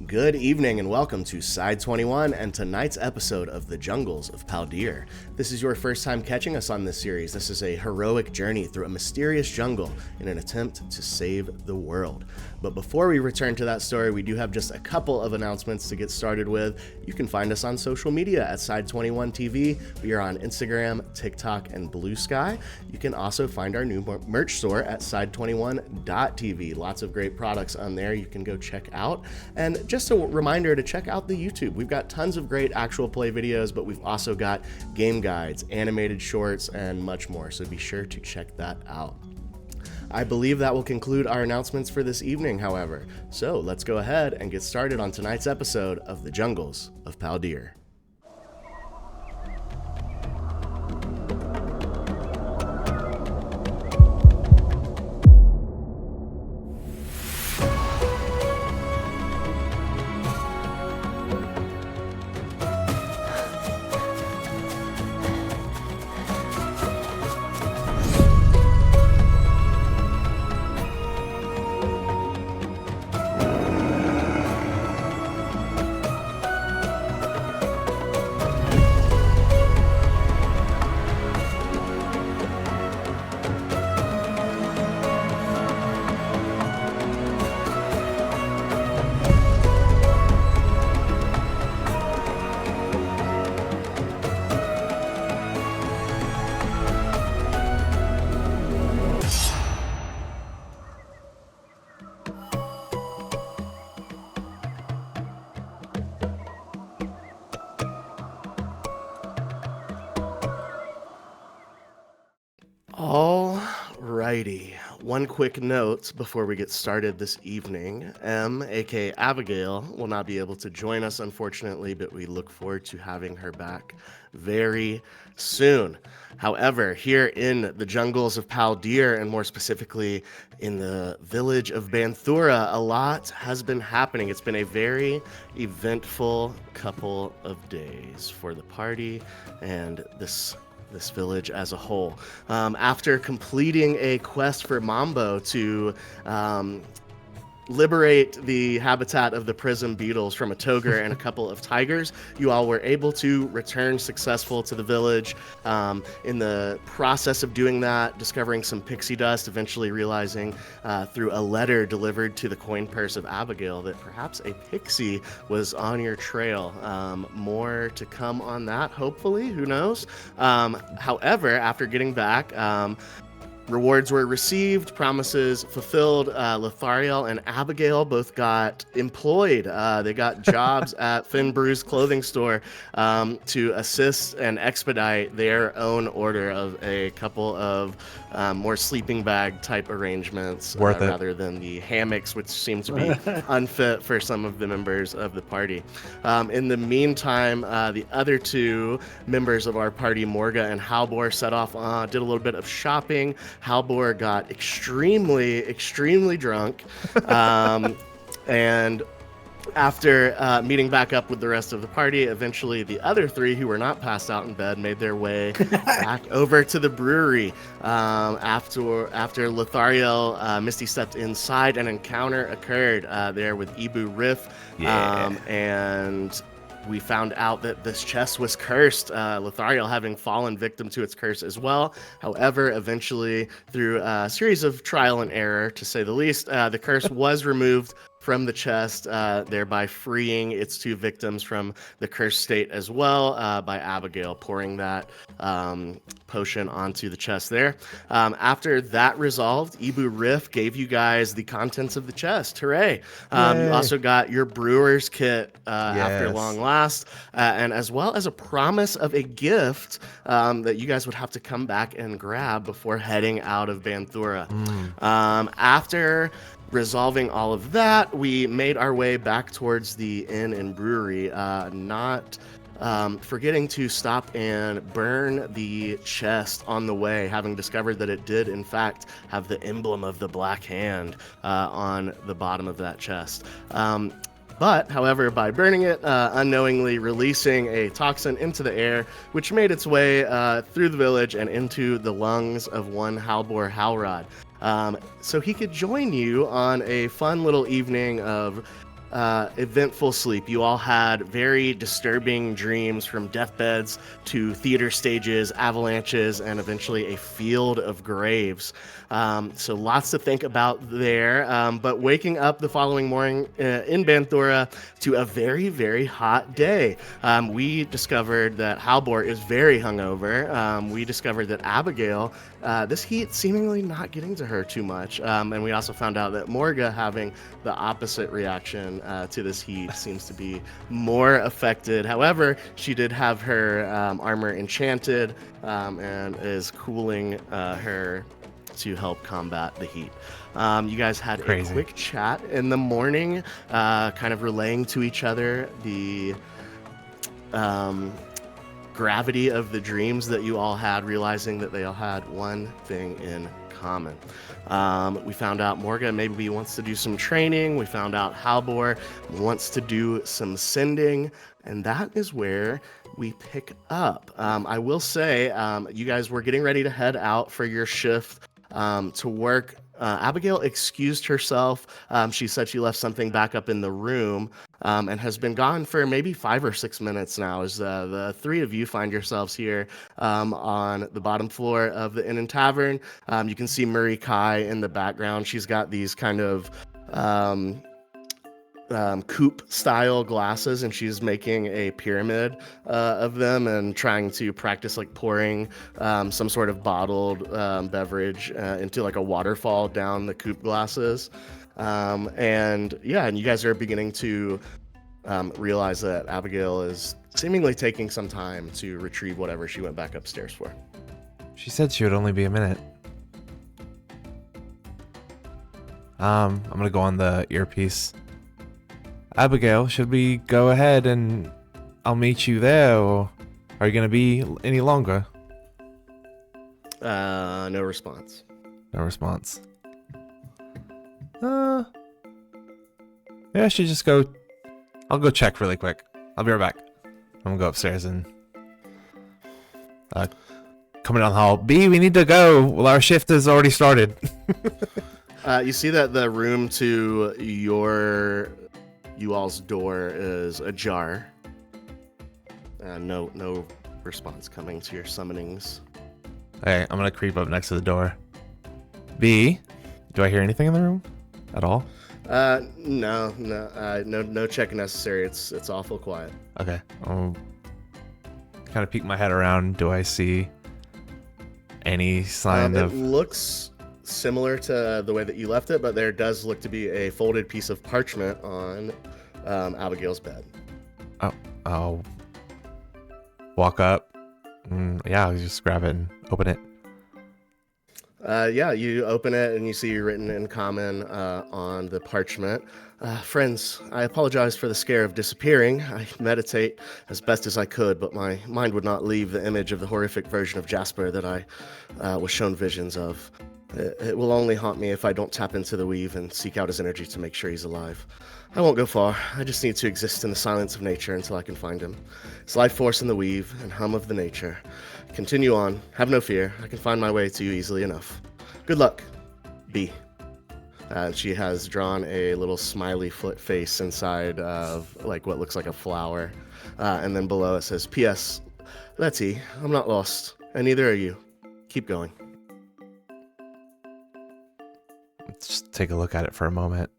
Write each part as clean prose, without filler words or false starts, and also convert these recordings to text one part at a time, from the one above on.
Good evening and welcome to Side 21 and tonight's episode of The Jungles of Paldir. This is your first time catching us on this series. This is a heroic journey through a mysterious jungle in an attempt to save the world. But before we return to that story, we do have just a couple of announcements to get started with. You can find us on social media at Side 21 TV. We are on Instagram, TikTok, and Blue Sky. You can also find our new merch store at side21.tv. Lots of great products on there you can go check out. And just a reminder to check out the YouTube. We've got tons of great actual play videos, but we've also got game guides, animated shorts, and much more. So be sure to check that out. I believe that will conclude our announcements for this evening, however. So let's go ahead and get started on tonight's episode of The Jungles of Paldir. Alrighty, one quick note before we get started this evening. aka Abigail, will not be able to join us, unfortunately, but we look forward to having her back very soon. However, here in the jungles of Paldir, and more specifically in the village of Banthura, a lot has been happening. It's been a very eventful couple of days for the party and this village as a whole. After completing a quest for Mambo to liberate the habitat of the prism beetles from a toger and a couple of tigers, you all were able to return successful to the village. In the process of doing that, discovering some pixie dust, eventually realizing through a letter delivered to the coin purse of Abigail that perhaps a pixie was on your trail. More to come on that, hopefully, who knows? However, after getting back, rewards were received, promises fulfilled. Lothariel and Abigail both got employed. They got jobs at Finn Brew's clothing store to assist and expedite their own order of a couple of more sleeping bag type arrangements rather than the hammocks, which seem to be unfit for some of the members of the party. In the meantime, the other two members of our party, Morga and Halbor, set off, did a little bit of shopping. Halbor got extremely drunk, and after meeting back up with the rest of the party, eventually the other three who were not passed out in bed made their way back over to the brewery. After Lothariel, Misty stepped inside, an encounter occurred there with Ibu Riff, and we found out that this chest was cursed, Lothariel having fallen victim to its curse as well. However, eventually, through a series of trial and error, to say the least, the curse was removed from the chest, thereby freeing its two victims from the cursed state as well, by Abigail pouring that potion onto the chest there. After that resolved, Ibu Riff gave you guys the contents of the chest. Hooray! You also got your brewer's kit after long last, and as well as a promise of a gift that you guys would have to come back and grab before heading out of Banthura. After resolving all of that, we made our way back towards the inn and brewery, not forgetting to stop and burn the chest on the way, having discovered that it did in fact have the emblem of the Black Hand on the bottom of that chest. But, however, by burning it, unknowingly releasing a toxin into the air, which made its way through the village and into the lungs of one Halbor Halrod. So he could join you on a fun little evening of eventful sleep. You all had very disturbing dreams, from deathbeds to theater stages, avalanches, and eventually a field of graves. So lots to think about there. But waking up the following morning in Banthora to a very, very hot day. We discovered that Halbor is very hungover. We discovered that Abigail, this heat seemingly not getting to her too much. And we also found out that Morga having the opposite reaction to this heat, seems to be more affected. However, she did have her armor enchanted and is cooling her to help combat the heat. You guys had a quick chat in the morning, kind of relaying to each other the gravity of the dreams that you all had, realizing that they all had one thing in common. We found out Morga maybe wants to do some training. We found out Halbor wants to do some sending, and that is where we pick up. I will say, you guys were getting ready to head out for your shift to work. Abigail excused herself. She said she left something back up in the room, and has been gone for maybe 5 or 6 minutes now, as the three of you find yourselves here on the bottom floor of the Inn and Tavern. You can see Murray Kai in the background. She's got these kind of coupe style glasses, and she's making a pyramid of them and trying to practice like pouring some sort of bottled beverage into like a waterfall down the coupe glasses. And you guys are beginning to realize that Abigail is seemingly taking some time to retrieve whatever she went back upstairs for. She said she would only be a minute. I'm gonna go on the earpiece. Abigail, should we go ahead and I'll meet you there, or are you gonna be any longer? No response. No response. Yeah, I should just go. I'll go check really quick. I'll be right back. I'm gonna go upstairs and coming down the hall. B, we need to go. Well, our shift has already started. You see that the room to you all's door is ajar. No response coming to your summonings. Okay, I'm gonna creep up next to the door. B, do I hear anything in the room at all? No check necessary. It's awful quiet. Okay, I'll kind of peek my head around. Do I see any sign of? It looks similar to the way that you left it, but there does look to be a folded piece of parchment on Abigail's bed. Oh, I'll walk up. I'll just grab it and open it. You open it and you see written in common on the parchment. Friends, I apologize for the scare of disappearing. I meditate as best as I could, but my mind would not leave the image of the horrific version of Jasper that I was shown visions of. It will only haunt me if I don't tap into the weave and seek out his energy to make sure he's alive. I won't go far. I just need to exist in the silence of nature until I can find him. His life force in the weave and hum of the nature. Continue on. Have no fear. I can find my way to you easily enough. Good luck, B. She has drawn a little smiley foot face inside of like what looks like a flower. And then below it says, P.S. Letty, I'm not lost, and neither are you. Keep going. Let's just take a look at it for a moment.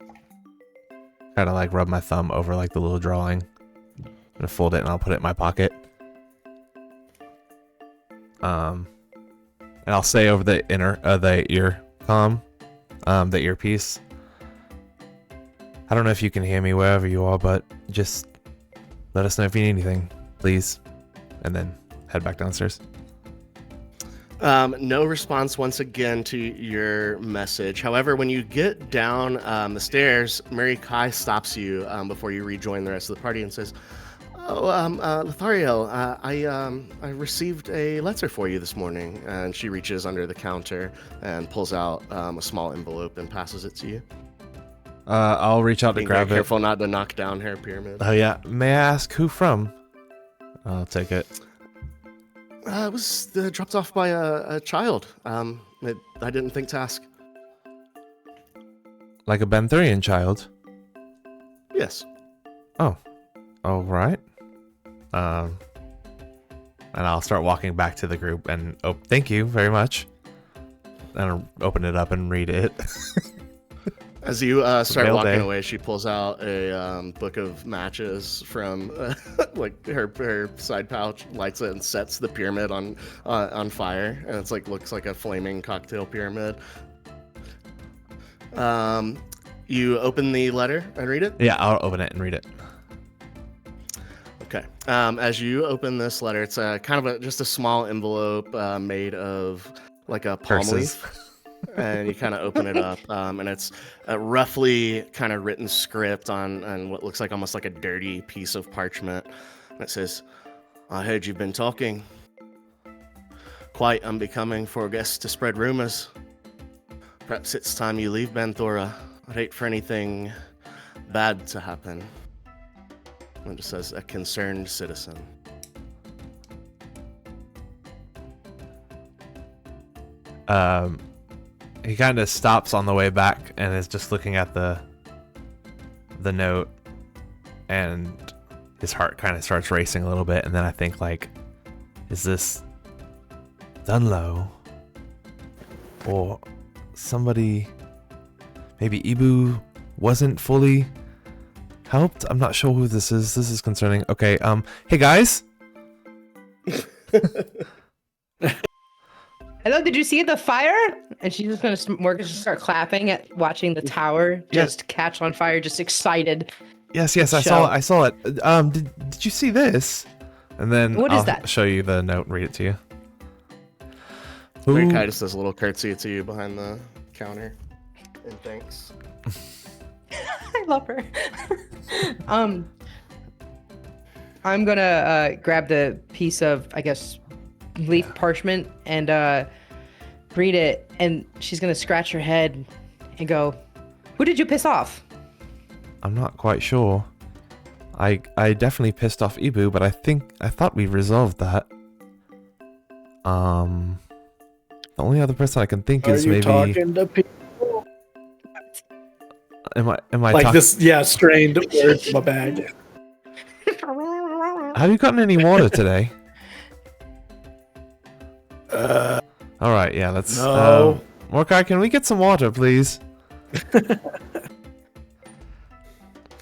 Kind of like rub my thumb over like the little drawing. I'm gonna fold it and I'll put it in my pocket. And I'll say over the the earpiece. I don't know if you can hear me wherever you are, but just let us know if you need anything, please. And then head back downstairs. No response once again to your message. However, when you get down the stairs, Mary Kai stops you before you rejoin the rest of the party and says, Lothariel, I received a letter for you this morning. And she reaches under the counter and pulls out a small envelope and passes it to you. I'll reach out to grab it. Careful not to knock down her pyramid. Oh yeah. May I ask who from? I'll take it. It was dropped off by a child. I didn't think to ask. Like a Banthurian child? Yes. Oh, all right. And I'll start walking back to the group and thank you very much. And I'll open it up and read it. As you start Mail walking day. away, she pulls out a book of matches from like her side pouch, lights it, and sets the pyramid on fire. And it's like looks like a flaming cocktail pyramid. You open the letter and read it? Yeah, I'll open it and read it. Okay. As you open this letter, it's kind of just a small envelope made of like a palm Curses. leaf. And you kind of open it up, and it's a roughly kind of written script on what looks like almost like a dirty piece of parchment. And it says, I heard you've been talking. Quite unbecoming for a guest to spread rumors. Perhaps it's time you leave, Banthora. I'd hate for anything bad to happen. It just says, a concerned citizen. He kind of stops on the way back and is just looking at the note, and his heart kind of starts racing a little bit. And then I think, like, is this Dunlow or somebody? Maybe Ibu wasn't fully helped. I'm not sure who this is. This is concerning. Okay. Hey guys. Hello, did you see the fire? And she's just gonna start clapping at watching the tower just catch on fire, just excited. Yes, I saw it. Did you see this? And then What is that? Show you the note and read it to you. Mordecai just does a little curtsy to you behind the counter. And thanks. I love her. I'm gonna grab the piece of, I guess, leaf parchment and read it, and she's gonna scratch her head and go, "Who did you piss off?" I'm not quite sure. I definitely pissed off Ibu, but I thought we resolved that. The only other person I can think is maybe. Are you talking to people? Am I Like talking? this? Yeah, strained words in my bag. Have you gotten any water today? All right, yeah, let's. No. Mordecai, can we get some water, please?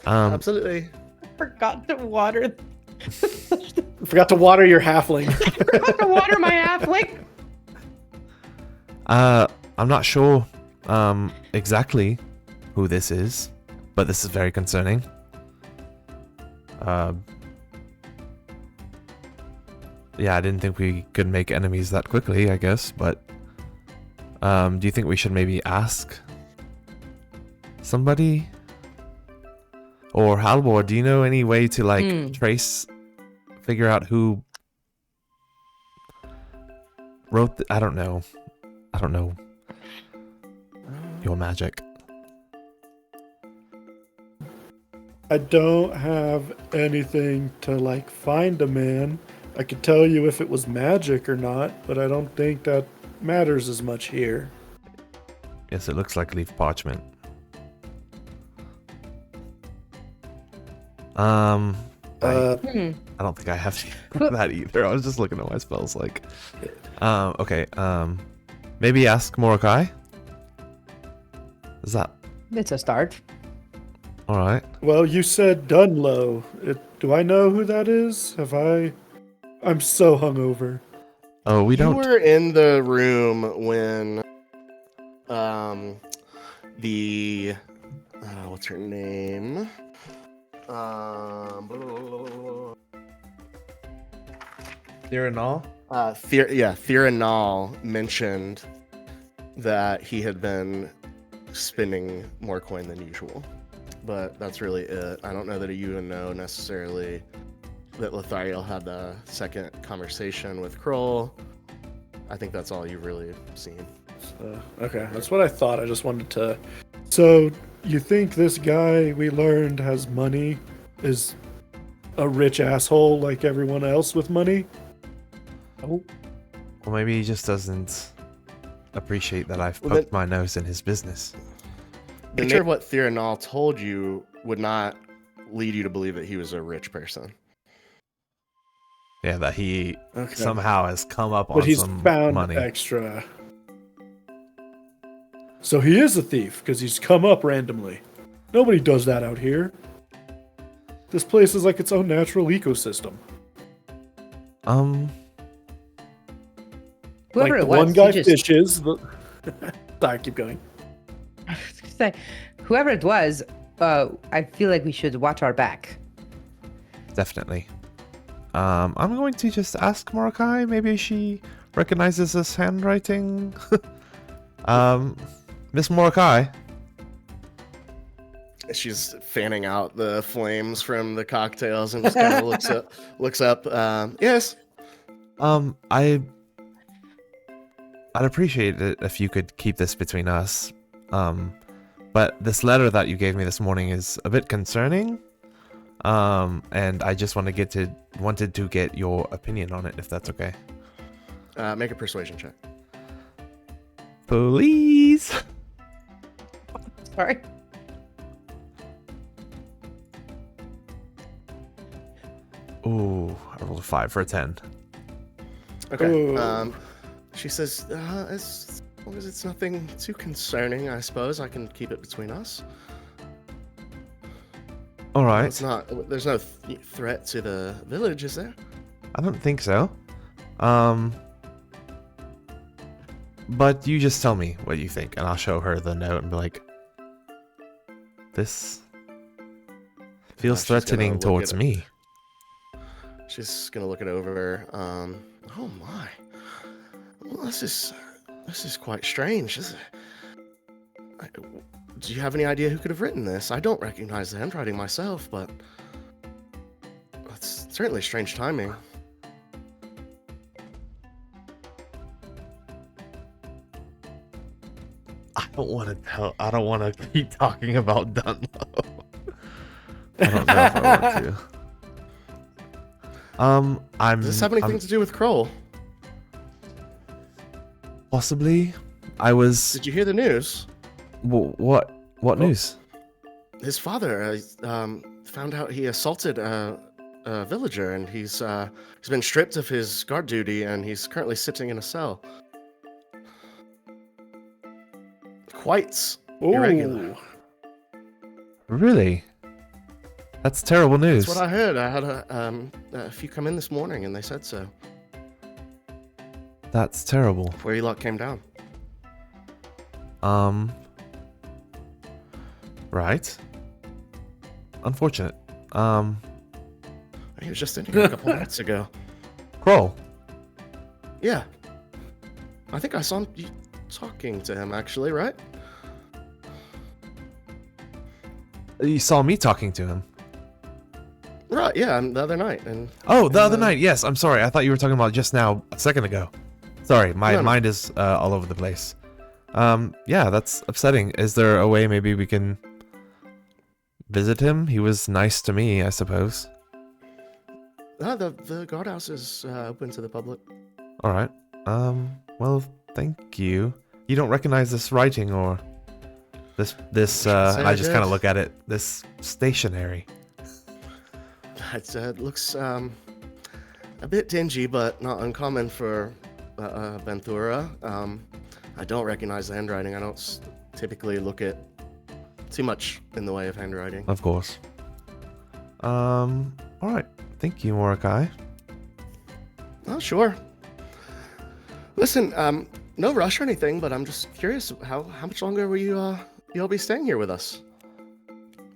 Absolutely. Forgot to water. Forgot to water your halfling. Forgot to water my halfling. I'm not sure exactly who this is, but this is very concerning. Yeah, I didn't think we could make enemies that quickly, I guess, but do you think we should maybe ask somebody? Or Halvor, do you know any way to like figure out who wrote I don't know your magic. I don't have anything to like find a man. I could tell you if it was magic or not, but I don't think that matters as much here. Yes, it looks like leaf parchment. I don't think I have that either. I was just looking at what my spells like. Okay. Maybe ask Mordecai. Is that It's a start. all right? Well, you said Dunlow. Do I know who that is? I'm so hungover. Oh, we You don't. were in the room when the what's her name? Thiranal? Thiranal mentioned that he had been spending more coin than usual. But that's really it. I don't know that you even know necessarily that Lothariel had the second conversation with Kroll. I think that's all you've really seen. Okay, that's what I thought. I just wanted to. So, you think this guy we learned has money, is a rich asshole like everyone else with money? Well, maybe he just doesn't appreciate that I've poked my nose in his business. The nature of what Thiranal told you would not lead you to believe that he was a rich person. Yeah, that he Okay. somehow has come up But on he's some found money. extra. So he is a thief because he's come up randomly. Nobody does that out here. This place is like its own natural ecosystem. Whoever like it the was, one guy he just, fishes. Sorry, keep going. say, whoever it was, I feel like we should watch our back. Definitely. I'm going to just ask Morokai. Maybe she recognizes this handwriting. Miss Morokai. She's fanning out the flames from the cocktails and just kind of looks up. Yes. I'd appreciate it if you could keep this between us. But this letter that you gave me this morning is a bit concerning. And I just wanted to get your opinion on it, if that's okay. Make a persuasion check. Please. Sorry. Ooh, I rolled a 5 for a 10. Okay. Ooh. She says, as long as it's nothing too concerning, I suppose I can keep it between us. All right. It's not. There's no threat to the village, is there? I don't think so. But you just tell me what you think, and I'll show her the note and be like, this feels She's gonna threatening look towards at it. me. She's gonna look it over. Oh my. Well, this is quite strange. Do you have any idea who could have written this? I don't recognize the handwriting myself, but it's certainly strange timing. I don't want to keep talking about Dunlow. I don't know if I want to. Does this have anything to do with Kroll? Possibly. I was. Did you hear the news? What news? His father found out he assaulted a villager, and he's been stripped of his guard duty, and he's currently sitting in a cell. Quite irregular. Ooh. Really? That's terrible news. That's what I heard. I had a few come in this morning, and they said so. That's terrible. Where your luck came down. Right. Unfortunate. He was just in here a couple minutes ago. Kroll. Yeah. I think I saw you talking to him, actually, right? You saw me talking to him. Right, yeah, the other night. And Oh, the other night. Yes, I'm sorry. I thought you were talking about just now, a second ago. Sorry, my No. mind is all over the place. Yeah, that's upsetting. Is there a way maybe we can visit him? He was nice to me, I suppose. the guardhouse is open to the public. All right. Well, thank you. You don't recognize this writing or this Say I I just kind of did. look at it. This stationery. It looks a bit dingy, but not uncommon for Benthura. I don't recognize the handwriting. I don't typically look at too much in the way of handwriting. Of course. All right. Thank you, Morokai. Oh, sure. Listen, no rush or anything, but I'm just curious, how much longer will you'll be staying here with us?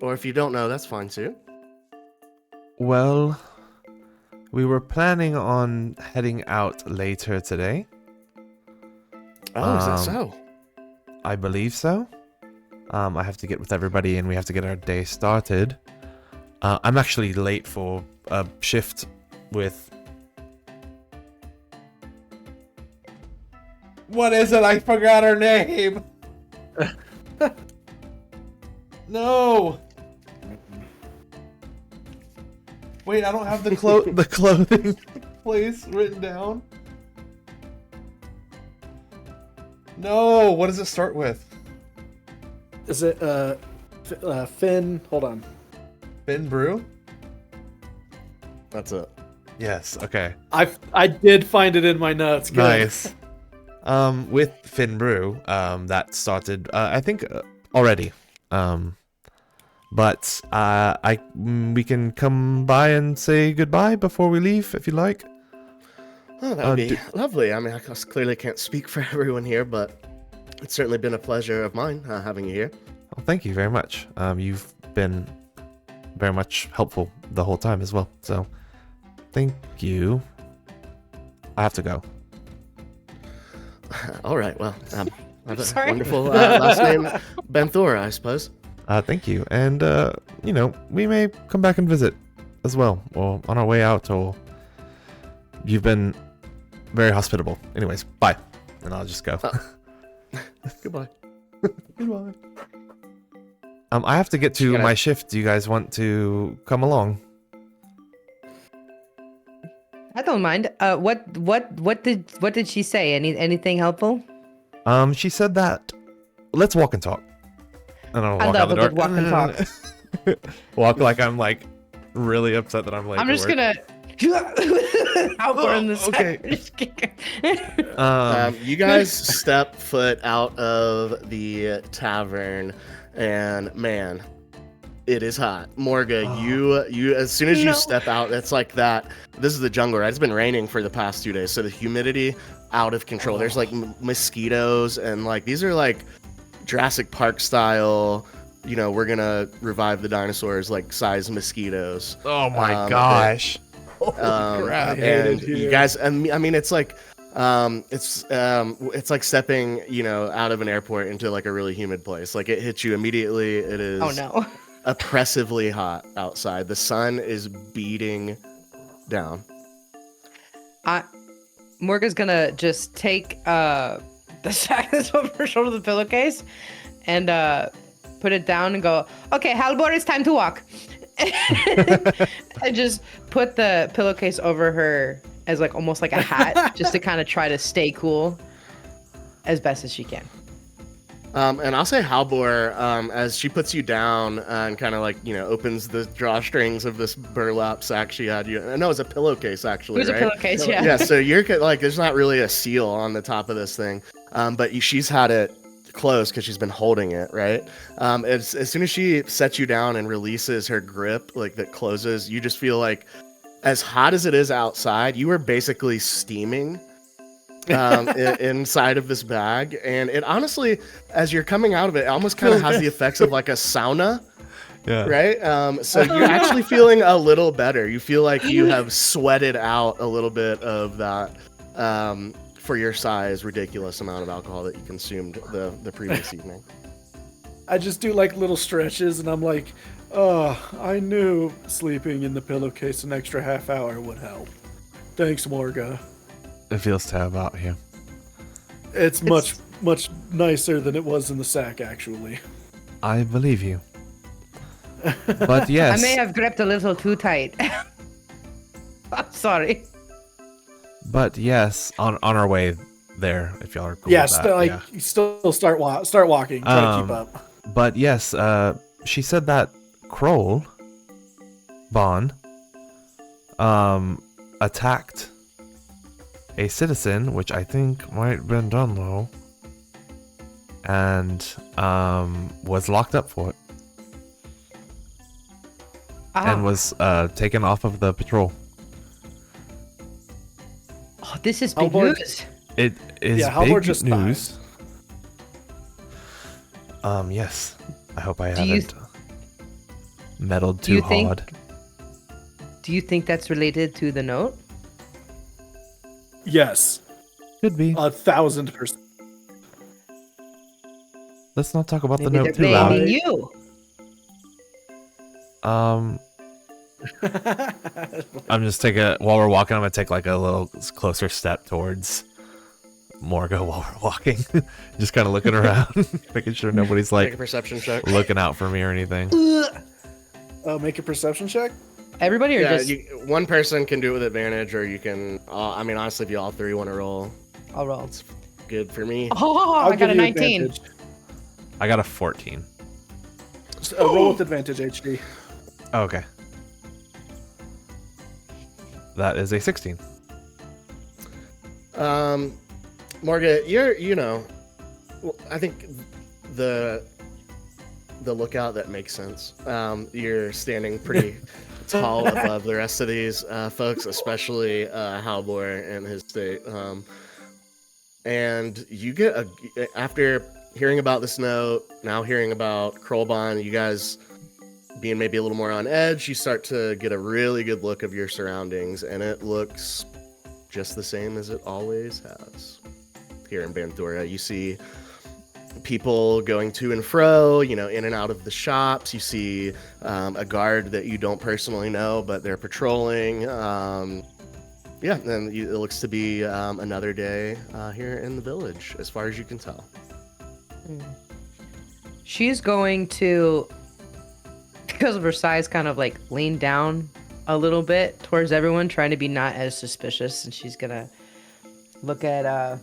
Or if you don't know, that's fine too. Well, we were planning on heading out later today. Oh, is that so? I believe so. I have to get with everybody and we have to get our day started. I'm actually late for a shift with... What is it? I forgot her name! No! Wait, I don't have the clothing place written down. No, what does it start with? Is it Finn? Hold on. Finn Brew? That's it. Yes. Okay. I did find it in my notes. Good. Nice. With Finn Brew, that started, I think, already. But we can come by and say goodbye before we leave, if you like. Oh, that would be lovely. I mean, I clearly can't speak for everyone here, but it's certainly been a pleasure of mine having you here. Well, thank you very much. You've been very much helpful the whole time as well. So, thank you. I have to go. All right. Well, have a Sorry. wonderful last name, Benthora, I suppose. Thank you. And, we may come back and visit as well, or on our way out, or you've been very hospitable. Anyways, bye. And I'll just go. Goodbye. Goodbye. I have to get to my shift. Do you guys want to come along? I don't mind. What did she say? Anything helpful? She said that let's walk and talk. And I'll I walk love out the a door. good walk and talk. Walk like I'm like really upset that I'm late. I'm to just work. gonna out in the okay. You guys step foot out of the tavern, and man, it is hot. Morga, you as soon as you step out, it's like that. This is the jungle, right? It's been raining for the past 2 days, so the humidity out of control. There's like mosquitoes, and like these are like Jurassic Park style. You know, we're gonna revive the dinosaurs like size mosquitoes. Oh my gosh. And you guys, I mean, it's like, it's like stepping, out of an airport into like a really humid place. Like it hits you immediately. It is oppressively hot outside. The sun is beating down. Morga's gonna just take the sack that's over her shoulder, the pillowcase, and put it down and go, okay, Halbor, it's time to walk. And just put the pillowcase over her as like almost like a hat, just to kind of try to stay cool as best as she can. And I'll say Halbor, as she puts you down and kind of like, opens the drawstrings of this burlap sack she had you. No, it's a pillowcase actually. It was a pillowcase, yeah. Yeah, so you're like, there's not really a seal on the top of this thing, but she's had it closed because she's been holding it, right? As soon as she sets you down and releases her grip, like that closes, you just feel like, as hot as it is outside, you are basically steaming inside of this bag. And it honestly, as you're coming out of it, almost kind of has the effects of like a sauna. Yeah. Right? So you're actually feeling a little better. You feel like you have sweated out a little bit of that, for your size, ridiculous amount of alcohol that you consumed the previous evening. I just do like little stretches, and I'm like, oh, I knew sleeping in the pillowcase an extra half hour would help. Thanks, Morga. It feels terrible out here. It's much nicer than it was in the sack, actually. I believe you. But yes. I may have gripped a little too tight. I'm sorry. But yes, on our way there, if y'all are cool Yeah, with that. You still start walking. Try to keep up. But yes, she said that Kroll, Bane, attacked a citizen, which I think might have been done though, and was locked up for it. And was taken off of the patrol. Oh, this is big news. It is big just news. Yes. I hope I haven't meddled too hard. Do you think that's related to the note? Yes. Could be. 1,000%. Let's not talk about Maybe the note too loud. Maybe you. I'm just while we're walking, I'm gonna take like a little closer step towards Morga while we're walking. Just kind of looking around, making sure nobody's like make a perception check, looking out for me or anything. Make a perception check. Everybody, or just one person can do it with advantage, or you can. I mean, honestly, if you all three want to roll, I'll roll. It's good for me. Oh, I got a 19. Advantage. I got a 14. Roll with advantage, HD. Oh, okay. That is a 16. Morga, I think the lookout, that makes sense. You're standing pretty tall above the rest of these folks, especially Halvor and his state. And you get after hearing about this note, now hearing about Krolbon, you guys being maybe a little more on edge, you start to get a really good look of your surroundings, and it looks just the same as it always has. Here in Banthura, you see people going to and fro, in and out of the shops. You see a guard that you don't personally know, but they're patrolling. And it looks to be another day here in the village, as far as you can tell. She's going to, because of her size, kind of like lean down a little bit towards everyone, trying to be not as suspicious. And she's gonna look at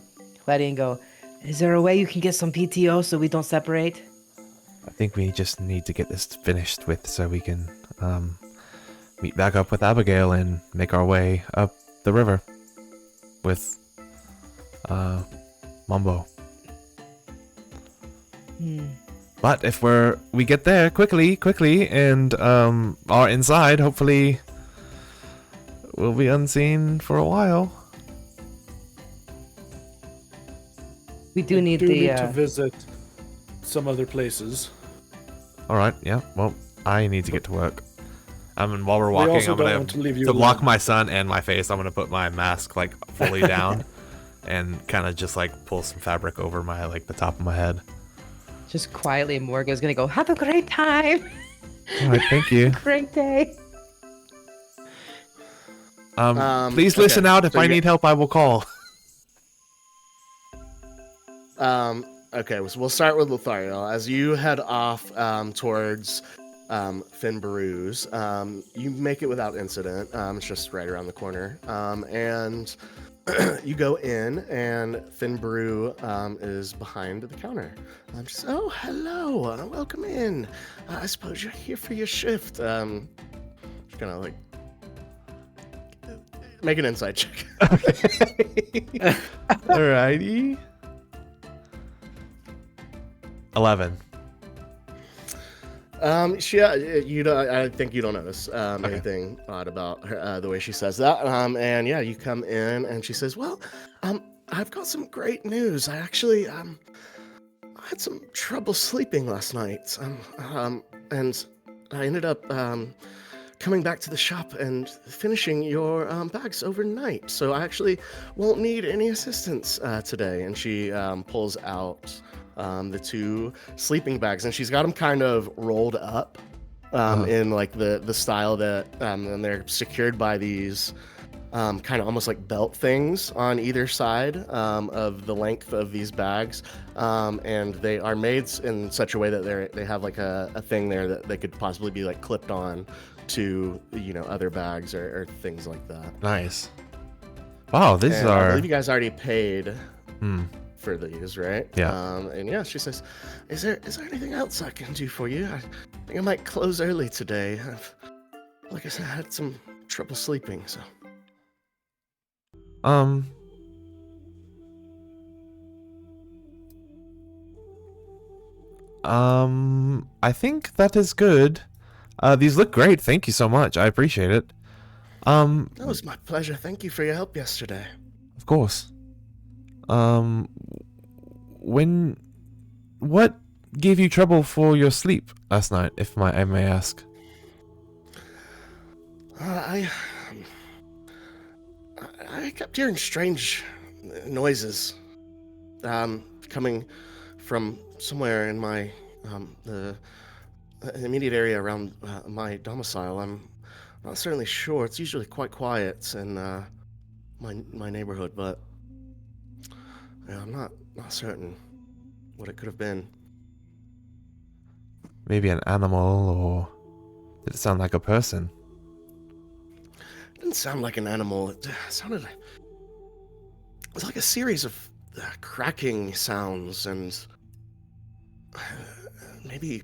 Letty and go, "Is there a way you can get some PTO so we don't separate?" I think we just need to get this finished with so we can meet back up with Abigail and make our way up the river with Mumbo. But if we get there quickly and are inside, hopefully we'll be unseen for a while. We do need to visit some other places. All right, yeah. Well, I need to get to work. And while we're walking, also I'm don't gonna want to leave you to block alone. my son and my face. I'm gonna put my mask like fully down, and kind of just like pull some fabric over my the top of my head. Just quietly, Morga's gonna go, "Have a great time." All right, thank you. Great day. Please listen out. If so I need help, I will call. Okay, so we'll start with Lothario. As you head off towards Finbaroo's, you make it without incident. It's just right around the corner. And you go in, and Finbaroo is behind the counter. Oh, hello. Welcome in. I suppose you're here for your shift. Just gonna make an insight check. Alrighty. 11. I think you don't notice anything odd about her, the way she says that. And yeah, you come in, and she says, "Well, I've got some great news. I actually, I had some trouble sleeping last night. And I ended up coming back to the shop and finishing your bags overnight. So I actually won't need any assistance today." And she pulls out the 2 sleeping bags, and she's got them kind of rolled up in the style that and they're secured by these kind of almost like belt things on either side of the length of these bags, and they are made in such a way that they have like a thing there that they could possibly be like clipped on to other bags or things like that. Nice. Wow, these And are. I believe you guys already paid for these, right? Yeah. And yeah, she says, is there anything else I can do for you? I think I might close early today. Like I said, I had some trouble sleeping, so. I think that is good. These look great. Thank you so much. I appreciate it. That was my pleasure. Thank you for your help yesterday. Of course. What gave you trouble for your sleep last night, if I may ask? I kept hearing strange noises coming from somewhere in my the immediate area around my domicile. I'm not certainly sure. It's usually quite quiet in my neighborhood, but yeah, I'm not certain what it could have been. Maybe an animal, or did it sound like a person? It didn't sound like an animal. It sounded. It was like a series of cracking sounds and maybe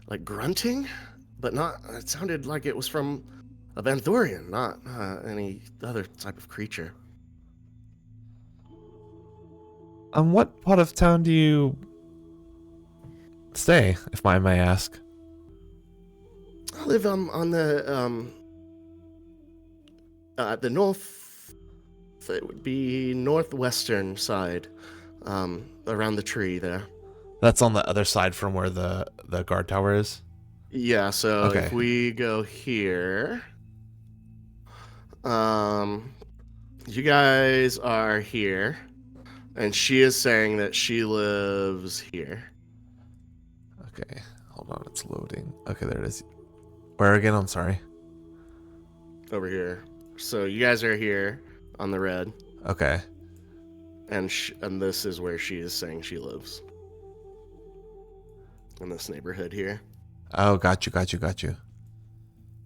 like grunting, but not. It sounded like it was from a Vanthorian, not any other type of creature. What part of town do you stay, if I may ask? I live on the north. It would be northwestern side, around the tree there. That's on the other side from where the guard tower is? Yeah, so Okay. if we go here, you guys are here, and she is saying that she lives here. Okay, hold on, it's loading. Okay, there it is. Where again? I'm sorry. Over here. So you guys are here on the red, Okay. and this is where she is saying she lives. In this neighborhood here. Oh, got you.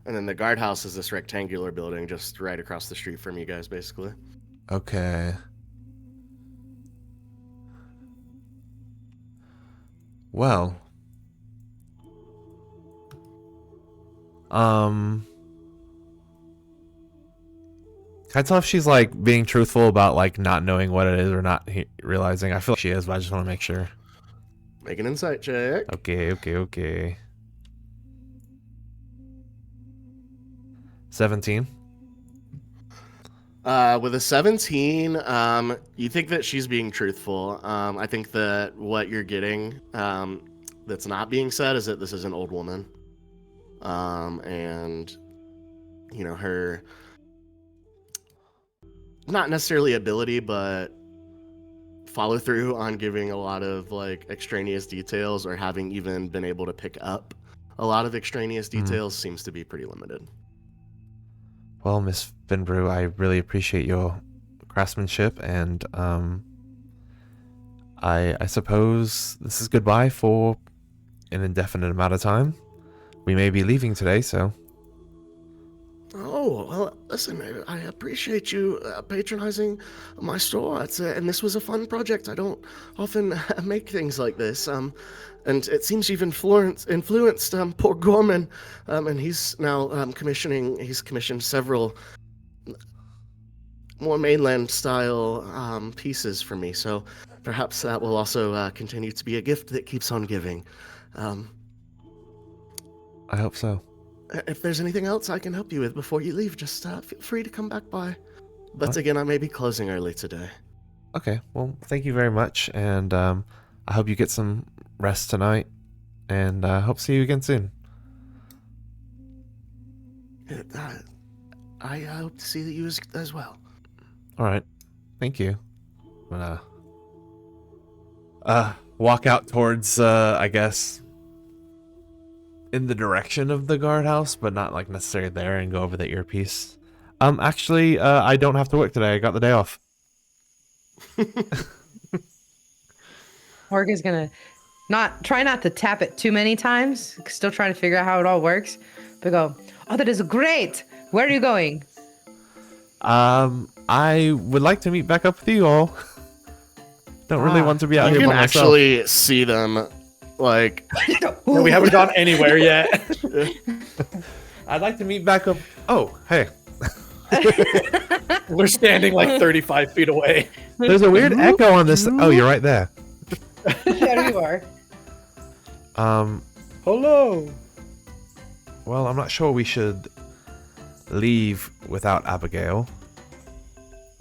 And then the guardhouse is this rectangular building just right across the street from you guys, basically. Okay. Well. Can I tell if she's like being truthful about like not knowing what it is or not realizing? I feel like she is, but I just want to make sure. Make an insight check. Okay. 17. With a 17, you think that she's being truthful. I think that what you're getting, that's not being said is that this is an old woman. And, you know, her, not necessarily ability, but follow through on giving a lot of like extraneous details or having even been able to pick up a lot of extraneous details seems to be pretty limited. Well, Miss Finbrew, I really appreciate your craftsmanship, and I suppose this is goodbye for an indefinite amount of time. We may be leaving today, so. Oh, well, listen, I appreciate you patronizing my store. And this was a fun project. I don't often make things like this. And it seems you've influenced poor Gorman. And he's now he's commissioned several more mainland-style pieces for me. So perhaps that will also continue to be a gift that keeps on giving. I hope so. If there's anything else I can help you with before you leave, just feel free to come back by. But What? again, I may be closing early today. Okay, well, thank you very much, and I hope you get some rest tonight, and I hope to see you again soon. I hope to see you as well. All right, thank you. I'm gonna walk out towards, I guess, in the direction of the guardhouse, but not like necessarily there, and go over the earpiece. Actually, I don't have to work today. I got the day off. Morgan's gonna try not to tap it too many times. Still trying to figure out how it all works. But go, oh, that is great. Where are you going? I would like to meet back up with you all. Don't really want to be out You here can by myself. actually see them, like, Yeah, we haven't gone anywhere yet. I'd like to meet back up. Oh, hey. We're standing like 35 feet away. There's a weird echo on this. Oh, you're right there. There you are. Hello. Well, I'm not sure we should leave without Abigail.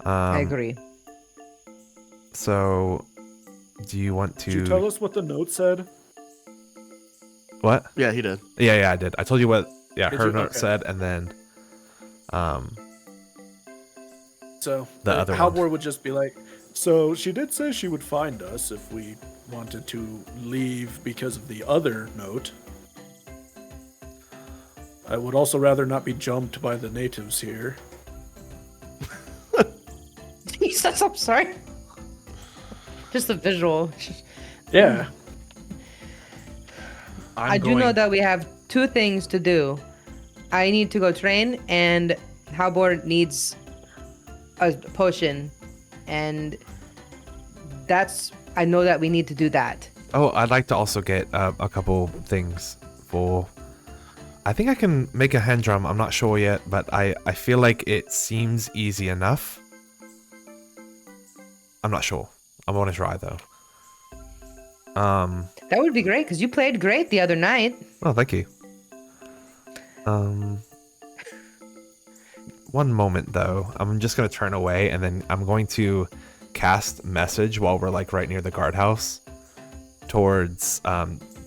I agree. So, do you want to... Did you tell us what the note said? What? yeah, he did. Yeah, I did. I told you what Did her you? note Okay. said, and then So The other one. Halvor would just be like, so she did say she would find us if we wanted to leave because of the other note. I would also rather not be jumped by the natives here. He says, I'm sorry. Just a visual. Yeah. I'm I do know that we have two things to do. I need to go train, and Halbor needs a potion, and I know that we need to do that. Oh, I'd like to also get a couple things for I think I can make a hand drum. I'm not sure yet, but I feel like it seems easy enough. I'm not sure. I want to try though. That would be great because you played great the other night. Oh, thank you. One moment though. I'm just gonna turn away and then I'm going to cast message while we're like right near the guardhouse towards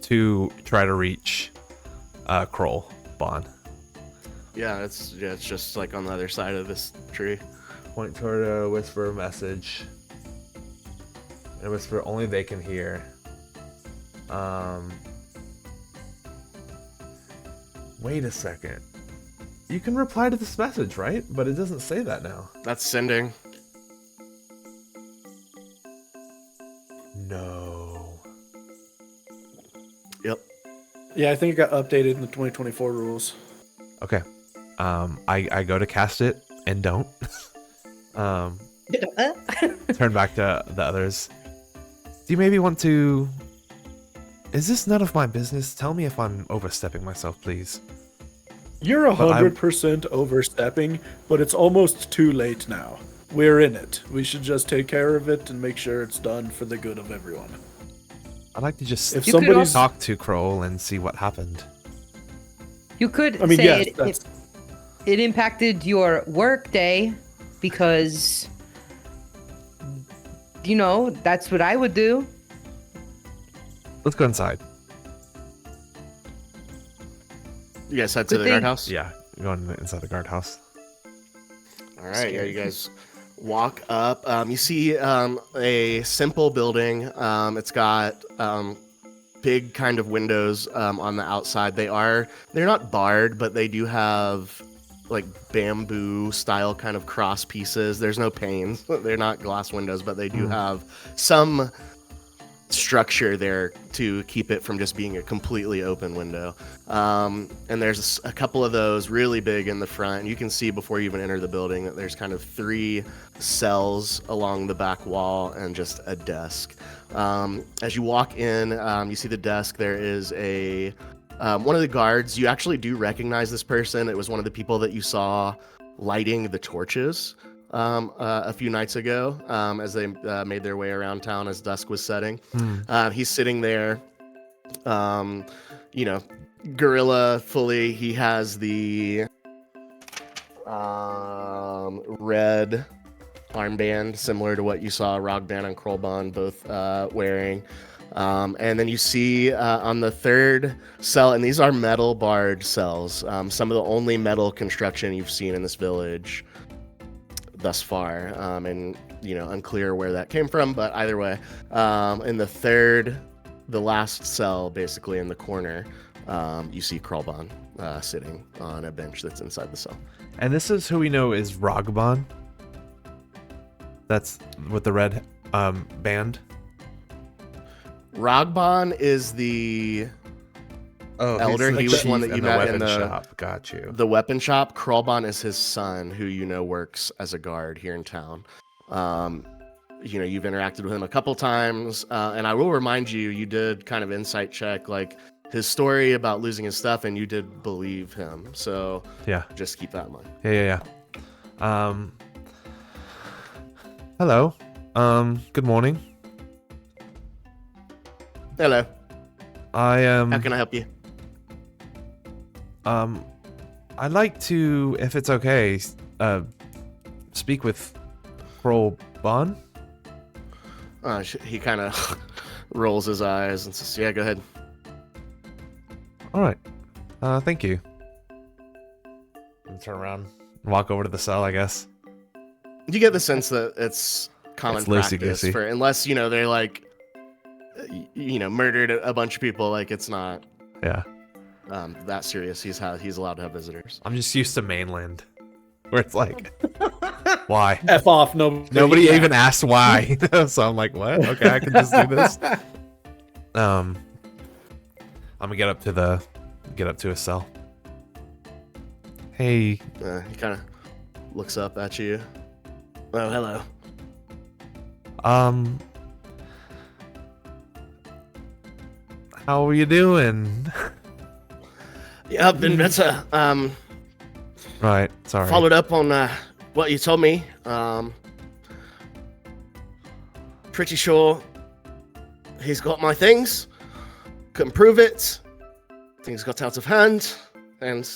to try to reach Kroll Bond. Yeah, it's just like on the other side of this tree. Point toward a whisper message. And a whisper only they can hear. Wait a second. You can reply to this message, right? But it doesn't say that now. That's sending. No. Yep. Yeah, I think it got updated in the 2024 rules. Okay. I go to cast it and don't. Turn back to the others. Do you maybe want to... Is this none of my business? Tell me if I'm overstepping myself, please. You're 100% overstepping, but it's almost too late now. We're in it. We should just take care of it and make sure it's done for the good of everyone. I'd like to just If somebody's talk to Kroll and see what happened. You could I mean, say yes, it impacted your work day because, you know, that's what I would do. Let's go inside. You guys head to the Good thing- guardhouse? Yeah, going inside the guardhouse. All right, yeah, you guys walk up. You see a simple building. It's got big kind of windows on the outside. They're not barred, but they do have like bamboo style kind of cross pieces. There's no panes. They're not glass windows, but they do have some structure there to keep it from just being a completely open window. And there's a couple of those really big in the front. You can see before you even enter the building that there's kind of 3 cells along the back wall and just a desk. As you walk in, you see the desk. There is a one of the guards. You actually do recognize this person. It was one of the people that you saw lighting the torches a few nights ago as they made their way around town as dusk was setting. He's sitting there, gorilla fully. He has the red armband, similar to what you saw Rogband and Krollbond both wearing. And then you see on the 3rd cell, and these are metal barred cells, some of the only metal construction you've seen in this village thus far, and unclear where that came from, but either way, in the 3rd, the last cell basically in the corner, you see Krollbond sitting on a bench that's inside the cell. And this is who we know is Rogbon. That's with the red band. Rogbon is the elder. He was one that you met in the shop. Got you. The weapon shop. Krollbon is his son, who works as a guard here in town. You've interacted with him a couple times, and I will remind you, you did kind of insight check like his story about losing his stuff, and you did believe him. So yeah, just keep that in mind. Yeah. Hello. Good morning. Hello. I am. How can I help you? I'd like to, if it's okay, speak with Krollbon. He kind of rolls his eyes and says, "Yeah, go ahead." All right. Thank you. And turn around and walk over to the cell, I guess. You get the sense that it's common practice loosey-goosey. for, unless they're like, murdered a bunch of people. Like it's not Yeah. that serious. He's allowed to have visitors. I'm just used to mainland, where it's like, why? F off. Nobody even asked why. So I'm like, what? Okay, I can just do this. I'm gonna get up to his cell. Hey. He kind of looks up at you. Oh, hello. How are you doing? Yeah, I've been better. Right. Sorry. Followed up on what you told me. Pretty sure he's got my things. Couldn't prove it. Things got out of hand, and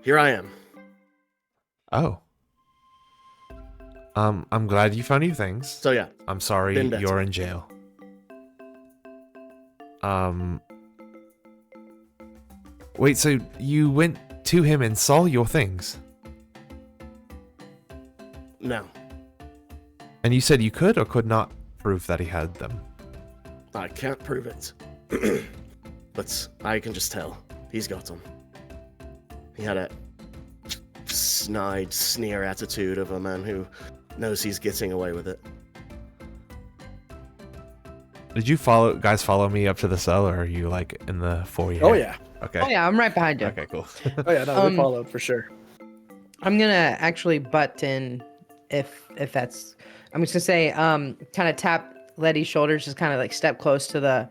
here I am. Oh. I'm glad you found your things. So yeah, I'm sorry been better. you're in jail. Wait, so you went to him and saw your things? No, And you said you could or could not prove that he had them? I can't prove it. But I can just tell. He's got them. He had a snide, sneer attitude of a man who knows he's getting away with it. Did you guys follow me up to the cell, or are you like in the foyer? Oh yeah. Okay. Oh yeah, I'm right behind you. Okay, cool. Oh yeah. No, we followed for sure. I'm gonna actually butt in if that's. I'm just gonna say kind of tap Letty's shoulders, just kind of like step close to the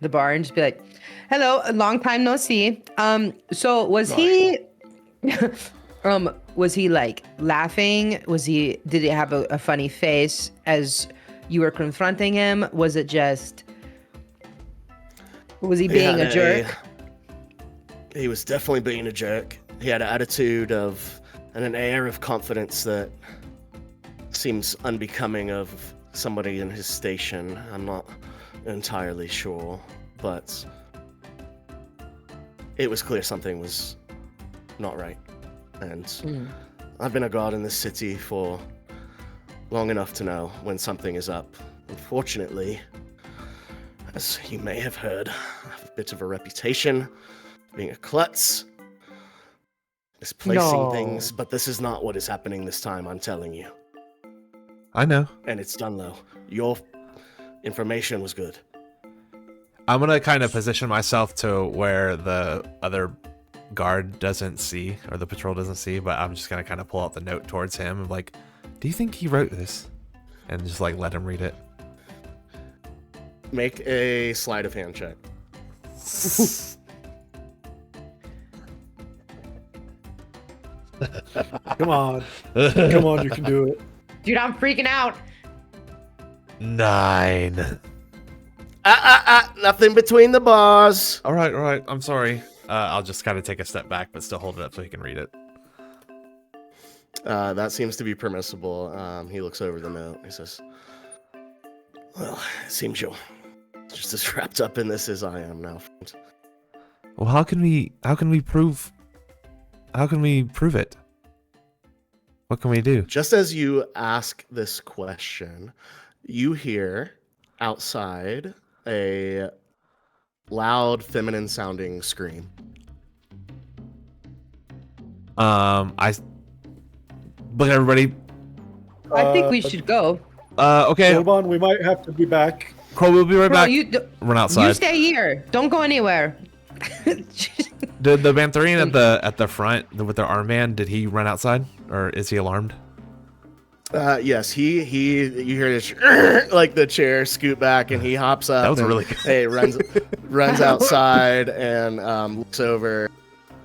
bar and just be like, "Hello, a long time no see." So was he? Was he like laughing? Did he have a funny face as you were confronting him? Was it just? Was he being had a jerk? He was definitely being a jerk. He had an attitude of and an air of confidence that seems unbecoming of somebody in his station. I'm not entirely sure, but it was clear something was not right. And I've been a guard in this city for long enough to know when something is up. Unfortunately, as you may have heard, I have a bit of a reputation for being a klutz, misplacing things, but this is not what is happening this time, I'm telling you. I know. And it's done though. Your information was good. I'm gonna kind of position myself to where the other guard doesn't see, or the patrol doesn't see, but I'm just gonna kind of pull out the note towards him. I'm like, do you think he wrote this? And just like let him read it. Make a sleight of hand check. Come on. Come on, you can do it. Dude, I'm freaking out. 9. Nothing between the bars. All right. I'm sorry. I'll just kind of take a step back, but still hold it up so he can read it. That seems to be permissible. He looks over the note. He says, well, it seems you're just as wrapped up in this as I am now, friend. Well, how can we prove it? What can we do? Just as you ask this question, you hear outside a loud, feminine sounding scream. Look, everybody. I think we should go. Okay. Hold on, we might have to be back. Crow, we'll be right Bro, back. Run outside. You stay here. Don't go anywhere. The Bantharian at the front with their armband, did he run outside, or is he alarmed? Yes, you hear this like the chair scoot back, and he hops up. That was and, really good. Hey, runs outside and looks over.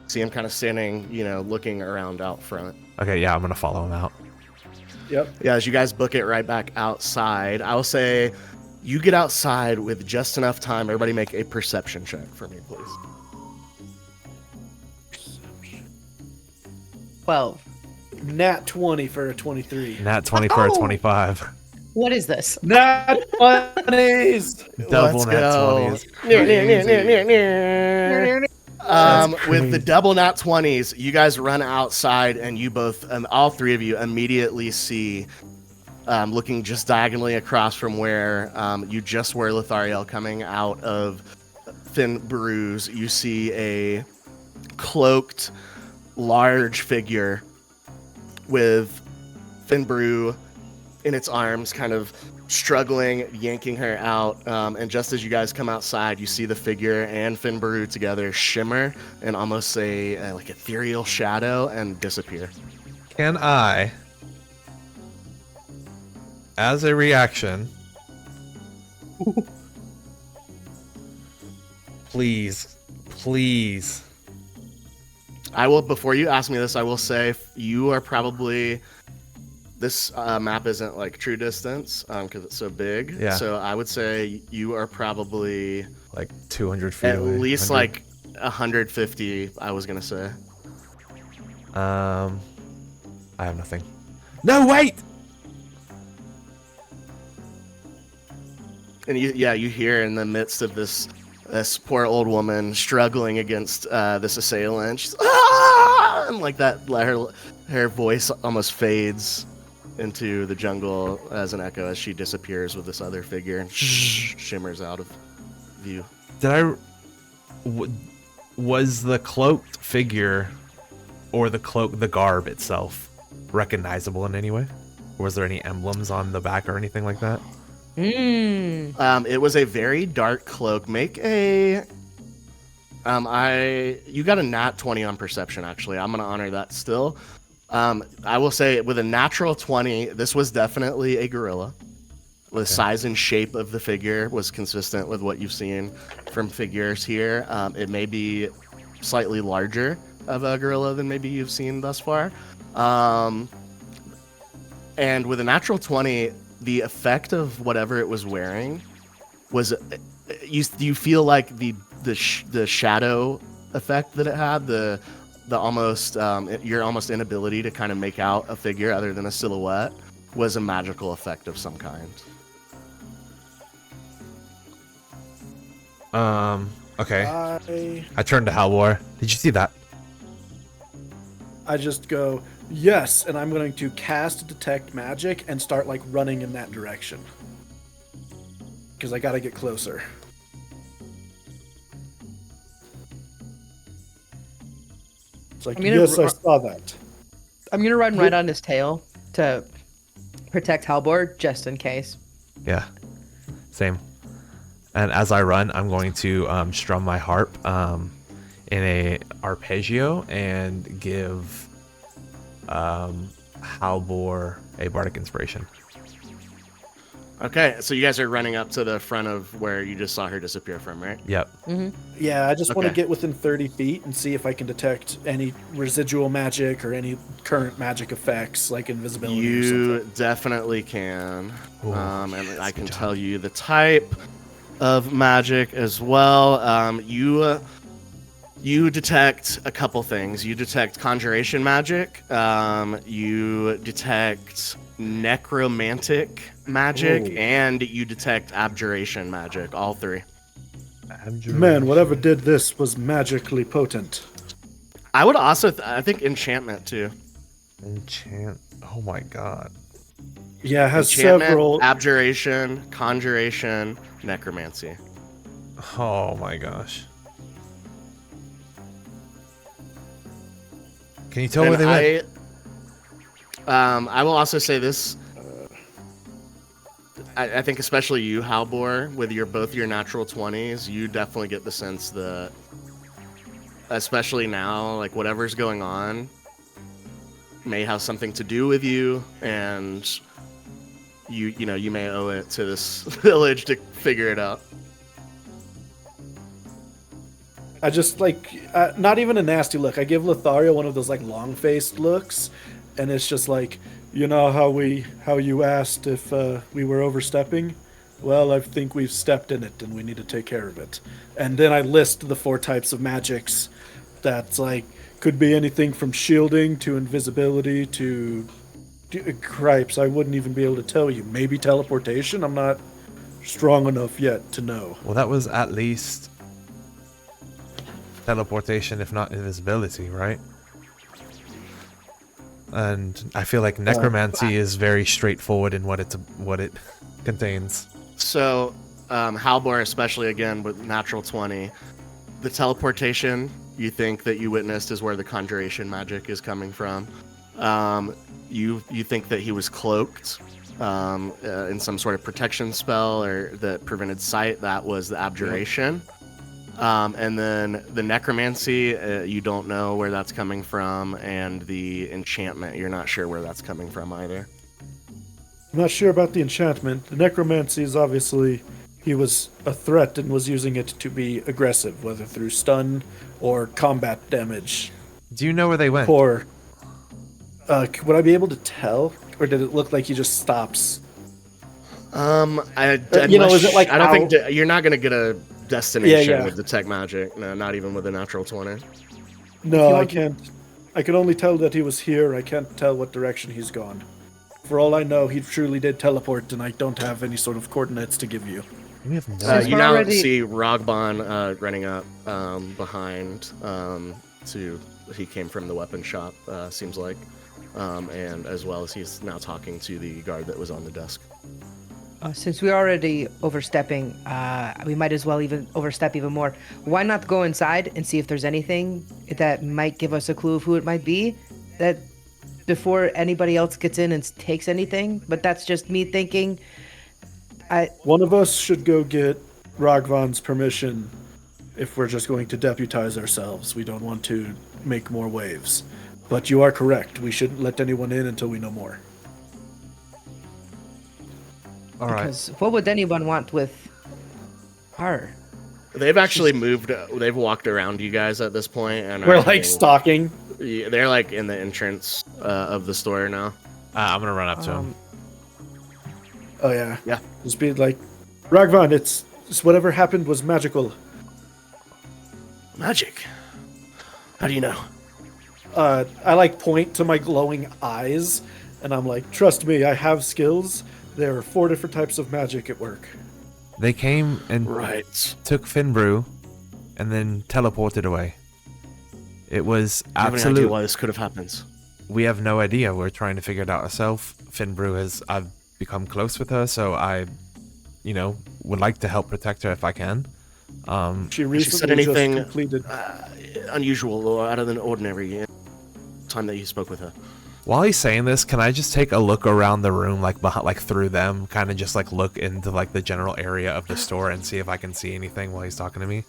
See him kind of standing, looking around out front. Okay, yeah, I'm gonna follow him out. Yep. Yeah, as you guys book it right back outside, I'll say you get outside with just enough time. Everybody make a perception check for me, please. 12. Nat 20 for a 23. Nat 20 for a 25. What is this? Nat 20s! Double Let's nat go. 20s. With the double nat 20s, you guys run outside, and you both, all three of you, immediately see, looking just diagonally across from where you just were, Lithariel, coming out of Finbrew's, you see a cloaked, large figure with Finbrew in its arms, kind of struggling, yanking her out. And just as you guys come outside, you see the figure and Finbrew together shimmer in almost a like ethereal shadow and disappear. Can I, as a reaction, please I will. Before you ask me this, I will say you are probably. This map isn't like true distance because it's so big. Yeah. So I would say you are probably Like 200 feet at away. least 100. like 150. I was gonna say. I have nothing. No, wait! And you hear in the midst of this poor old woman struggling against this assailant. She's, ah! And like that, her voice almost fades into the jungle as an echo as she disappears with this other figure and shimmers out of view. Was the cloaked figure or the garb itself recognizable in any way? Or was there any emblems on the back or anything like that? It was a very dark cloak. Make a you got a nat 20 on perception. Actually, I'm gonna honor that still. I will say with a natural 20, this was definitely a gorilla. The size and shape of the figure was consistent with what you've seen from figures here. It may be slightly larger of a gorilla than maybe you've seen thus far. And with a natural 20, the effect of whatever it was wearing was you feel like the shadow effect that it had, the almost your almost inability to kind of make out a figure other than a silhouette was a magical effect of some kind. Okay. I turned to Halvor. Did you see that? I just go, yes, and I'm going to cast Detect Magic and start, like, running in that direction. Because I gotta get closer. It's like, yes, I saw that. I'm gonna run right on his tail to protect Halvor, just in case. Yeah. Same. And as I run, I'm going to strum my harp in a arpeggio and give Halvor a bardic inspiration. Okay, so you guys are running up to the front of where you just saw her disappear from, right? Yep. Yeah, I just want to Okay. get within 30 feet and see if I can detect any residual magic or any current magic effects, like invisibility or You something. definitely can. Ooh, And yes, I can good job. tell you the type of magic as well. You detect a couple things. You detect conjuration magic. You detect necromantic magic, Ooh. and you detect abjuration magic. All three. Man, whatever did this was magically potent. I would also, I think, enchantment too. Enchant. Oh my god. Yeah, it has Enchantment, several. abjuration, conjuration, necromancy. Oh my gosh. Can you tell where And they went? I will also say this. I think especially you, Halvor, with both your natural 20s, you definitely get the sense that, especially now, like whatever's going on may have something to do with you, and you may owe it to this village to figure it out. I just not even a nasty look. I give Lothario one of those like long-faced looks, and it's just like, you know how you asked if we were overstepping? Well, I think we've stepped in it, and we need to take care of it. And then I list the 4 types of magics. That's like could be anything from shielding to invisibility to cripes. I wouldn't even be able to tell you. Maybe teleportation. I'm not strong enough yet to know. Well, that was at least teleportation, if not invisibility, right? And I feel like necromancy is very straightforward in what it contains. So, Halvor, especially again with natural 20, the teleportation you think that you witnessed is where the conjuration magic is coming from. You think that he was cloaked in some sort of protection spell or that prevented sight. That was the abjuration. And then the necromancy, you don't know where that's coming from, and the enchantment, you're not sure where that's coming from either. I'm not sure about the enchantment. The necromancy is obviously he was a threat and was using it to be aggressive, whether through stun or combat damage. Do you know where they went? Or would I be able to tell, or did it look like he just stops? Is it like I don't think out- you're not gonna get a destination Yeah, yeah. with detect magic. No, not even with a natural 20. No, I want- can't. I can only tell that he was here. I can't tell what direction he's gone. For all I know, he truly did teleport, and I don't have any sort of coordinates to give you. We have no Since You we're now already- see Rogbon running up behind to. He came from the weapon shop, seems like, and as well as he's now talking to the guard that was on the desk. Since we're already overstepping, we might as well even overstep even more. Why not go inside and see if there's anything that might give us a clue of who it might be? That before anybody else gets in and takes anything. But that's just me thinking. One of us should go get Ragvan's permission if we're just going to deputize ourselves. We don't want to make more waves. But you are correct. We shouldn't let anyone in until we know more. All right. Because what would anyone want with her? They've actually moved. They've walked around you guys at this point, and We're are like heading- stalking. Yeah, they're like in the entrance of the store now. I'm gonna run up to him. Oh yeah. Yeah. Just be like, Ragvan, it's whatever happened was magical. Magic. How do you know? I like point to my glowing eyes, and I'm like, trust me, I have skills. There are 4 different types of magic at work. They came and Right. took Finbrew, and then teleported away. It was Do you have any idea absolute. why this could have happened? We have no idea. We're trying to figure it out ourselves. Finbrew has. I've become close with her, so I, would like to help protect her if I can. She said recently anything- just completed. Unusual or out of the ordinary time that you spoke with her. While he's saying this, can I just take a look around the room, like behind, like through them, kind of just like look into like the general area of the store and see if I can see anything while he's talking to me?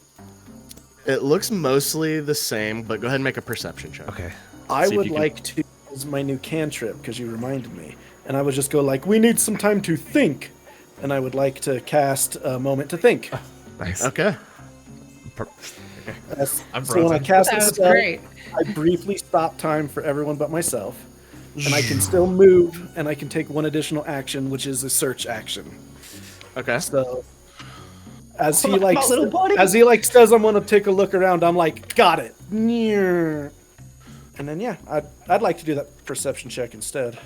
It looks mostly the same, but go ahead and make a perception check. Okay. I see if would you can- like to use my new cantrip because you reminded me, and I would just go like, "We need some time to think," and I would like to cast a moment to think. Nice. Okay. I'm So when I frozen. cast That a was spell, great. I briefly stop time for everyone but myself, and I can still move, and I can take one additional action, which is a search action. Okay. So as he My like little buddy. as he like says, I'm gonna take a look around. I'm like, got it. And then yeah, I'd like to do that perception check instead,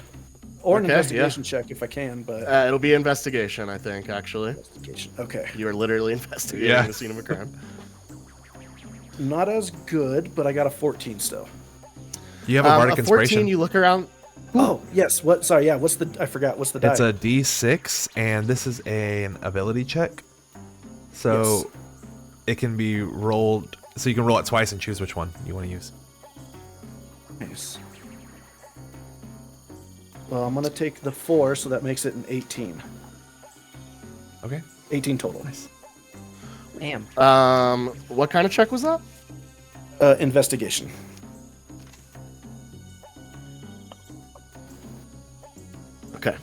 or an Okay, investigation check if I can. But It'll be investigation, I think, actually. investigation. Okay, You are literally investigating Yeah. the scene of a crime. not as good, but I got a 14 still. Do you have a bardic A 14, inspiration? you look around. Oh yes. What? Sorry. Yeah. What's the? I forgot. What's the die? It's a D6, and this is an ability check. So Yes. it can be rolled. So you can roll it twice and choose which one you want to use. Nice. Well, I'm gonna take the 4, so that makes it an 18. Okay. 18 total. Damn. What kind of check was that? Investigation. Okay.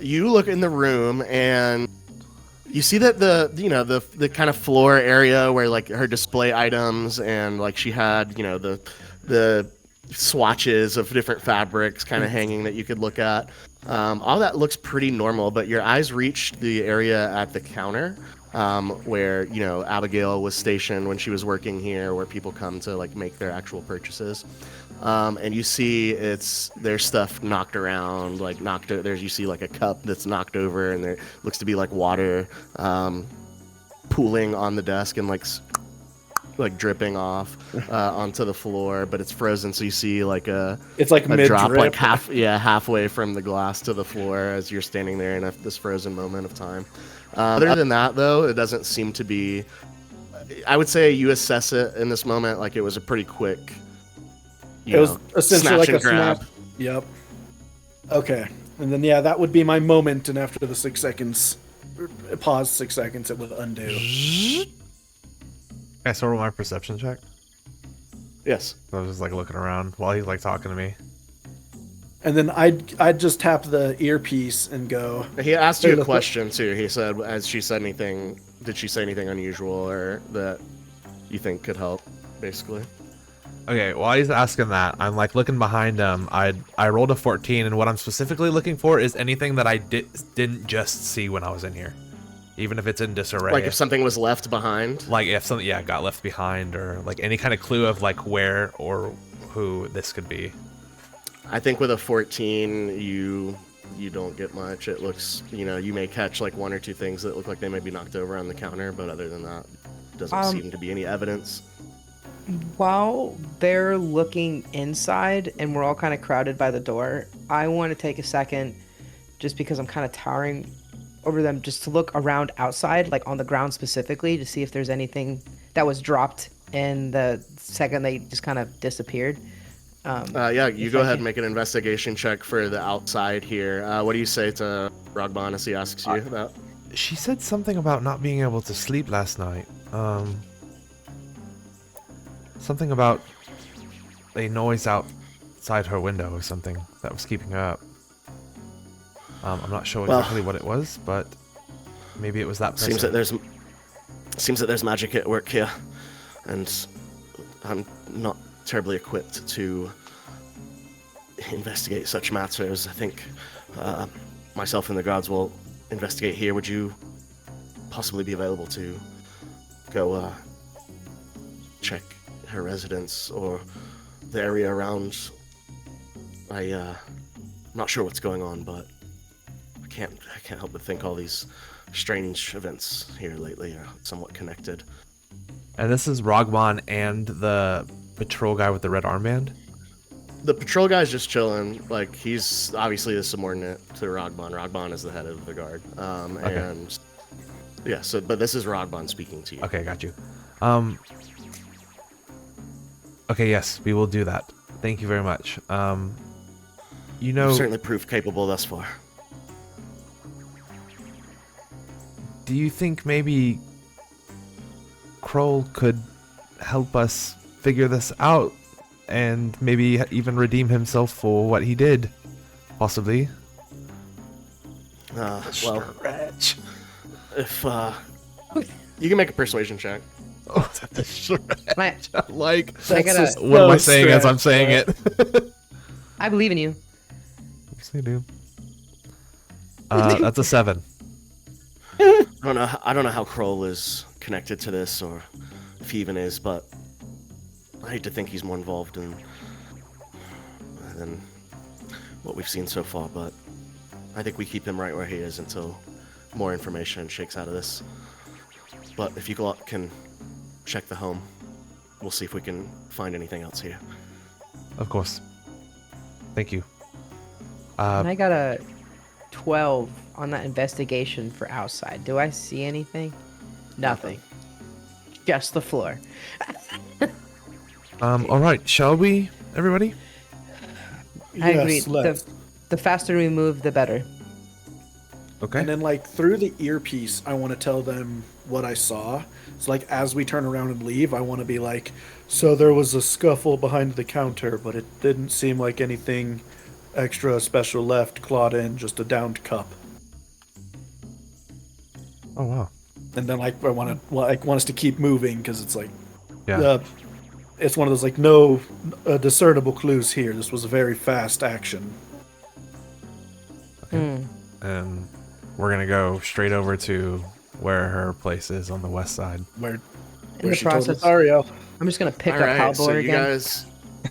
You look in the room and you see that the kind of floor area where like her display items and like she had the swatches of different fabrics kind of hanging that you could look at. All that looks pretty normal, but your eyes reached the area at the counter where Abigail was stationed when she was working here, where people come to like make their actual purchases. And you see there's stuff knocked around, like you see like a cup that's knocked over, and there looks to be like water pooling on the desk and like dripping off onto the floor, but it's frozen, so you see like It's like a mid drop drip. like halfway from the glass to the floor as you're standing there in this frozen moment of time. Other than that, though, it doesn't seem to be. I would say you assess it in this moment like it was a pretty quick. It was essentially snatch like and a grab. snap. Yep. Okay, and then yeah, that would be my moment, and after the 6 seconds, pause 6 seconds, it would undo. Okay, so roll my perception check. Yes. So I was just like looking around while he's like talking to me. And then I'd just tap the earpiece and go. He asked Hey, you a look, question too. He said, "Has she said anything? Did she say anything unusual or that you think could help?" Basically. Okay, while he's asking that, I'm like looking behind him. I rolled a 14, and what I'm specifically looking for is anything that I didn't just see when I was in here, even if it's in disarray. Like if something was left behind. Like if something, yeah, got left behind, or like any kind of clue of like where or who this could be. I think with a 14, you don't get much. It looks, you may catch like one or two things that look like they may be knocked over on the counter, but other than that, doesn't seem to be any evidence. While they're looking inside and we're all kind of crowded by the door, I want to take a second, just because I'm kind of towering over them, just to look around outside, like on the ground specifically, to see if there's anything that was dropped in the second they just kind of disappeared. Yeah, you go ahead and make an investigation check for the outside here. What do you say to Rogbon as he asks you that? She said something about not being able to sleep last night. Something about a noise outside her window or something that was keeping her up. I'm not sure exactly what it was, but maybe it was that person. Seems that there's magic at work here, and I'm not terribly equipped to investigate such matters. I think myself and the guards will investigate here. Would you possibly be available to go check her residence or the area around? I'm not sure what's going on, but I can't help but think all these strange events here lately are somewhat connected. And this is Rogmon and the patrol guy with the red armband? The patrol guy's just chilling. Like, he's obviously the subordinate to Rogbon. Rogbon is the head of the guard. Okay. And yeah, but this is Rogbon speaking to you. Okay, got you. Okay, yes, we will do that. Thank you very much. You've certainly proved capable thus far. Do you think maybe Kroll could help us figure this out and maybe even redeem himself for what he did? Possibly. Well, if you can make a persuasion check. Oh, that's a stretch. Like, gotta- what am I saying as I'm saying it? I believe in you. Yes, I do. That's a 7. I don't know how Kroll is connected to this, or if he even is, but I hate to think he's more involved than what we've seen so far, but I think we keep him right where he is until more information shakes out of this. But if you can check the home, we'll see if we can find anything else here. Of course. Thank you. And I got a 12 on that investigation for outside. Do I see anything? Nothing. Just the floor. All right, shall we, everybody? I agree. Yes, let's. The faster we move, the better. Okay. And then, like, through the earpiece, I want to tell them what I saw. So, like, as we turn around and leave, I want to be like, so there was a scuffle behind the counter, but it didn't seem like anything extra special left clawed in, just a downed cup. Oh, wow. And then, like, I want us to keep moving, because it's like, Yeah. it's one of those, like, no discernible clues here. This was a very fast action. And we're going to go straight over to where her place is on the west side. Where In the she told process, Lothario. I'm just gonna pick All up right, Paldir so you again. guys,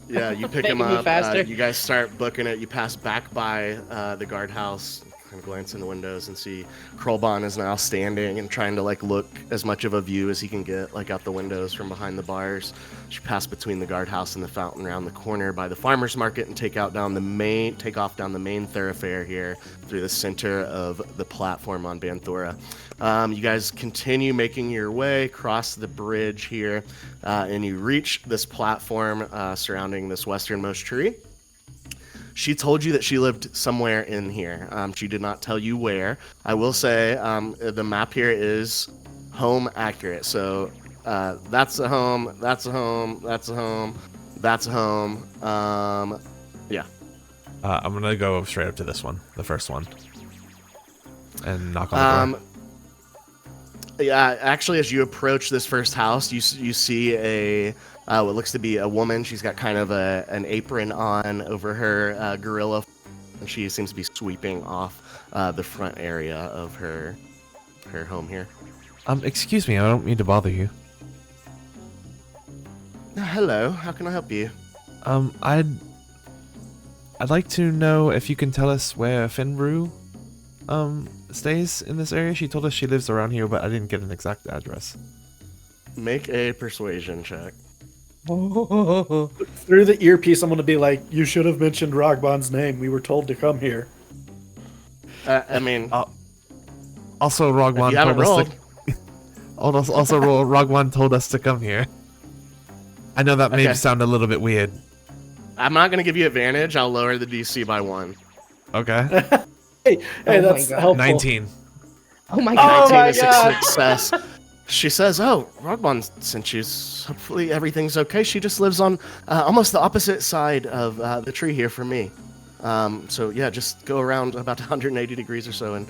yeah, you pick him Making me up. faster. You guys start booking it. You pass back by the guardhouse, kind of glance in the windows and see Krolbon is now standing and trying to like look as much of a view as he can get, like out the windows from behind the bars. You pass between the guardhouse and the fountain around the corner by the farmers market and take off down the main thoroughfare here through the center of the platform on Banthora. You guys continue making your way across the bridge here, and you reach this platform surrounding this westernmost tree. She told you that she lived somewhere in here. She did not tell you where. I will say the map here is home accurate. So that's a home, that's a home, that's a home, that's a home. Yeah. I'm going to go straight up to this one, the first one, and knock on the door. Yeah, actually, as you approach this first house, you see a what looks to be a woman. She's got kind of an apron on over her gorilla, and she seems to be sweeping off the front area of her home here. Excuse me, I don't mean to bother you. Hello, how can I help you? I'd like to know if you can tell us where Finbrew stays in this area. She told us she lives around here, but I didn't get an exact address. Make a persuasion check. Through the earpiece, I'm going to be like, you should have mentioned Rogbon's name. We were told to come here. I mean, Also, Rogwan you haven't told us to. Also, Rogwan told us to come here. I know that may Okay. sound a little bit weird. I'm not going to give you advantage. I'll lower the DC by 1. Okay. Hey, my that's God. helpful. 19. Oh my Oh god. 19 my is a God. success. She says, "Oh, Rogbon sent you. Hopefully everything's okay." She just lives on almost the opposite side of the tree here from me. So yeah, just go around about 180 degrees or so, and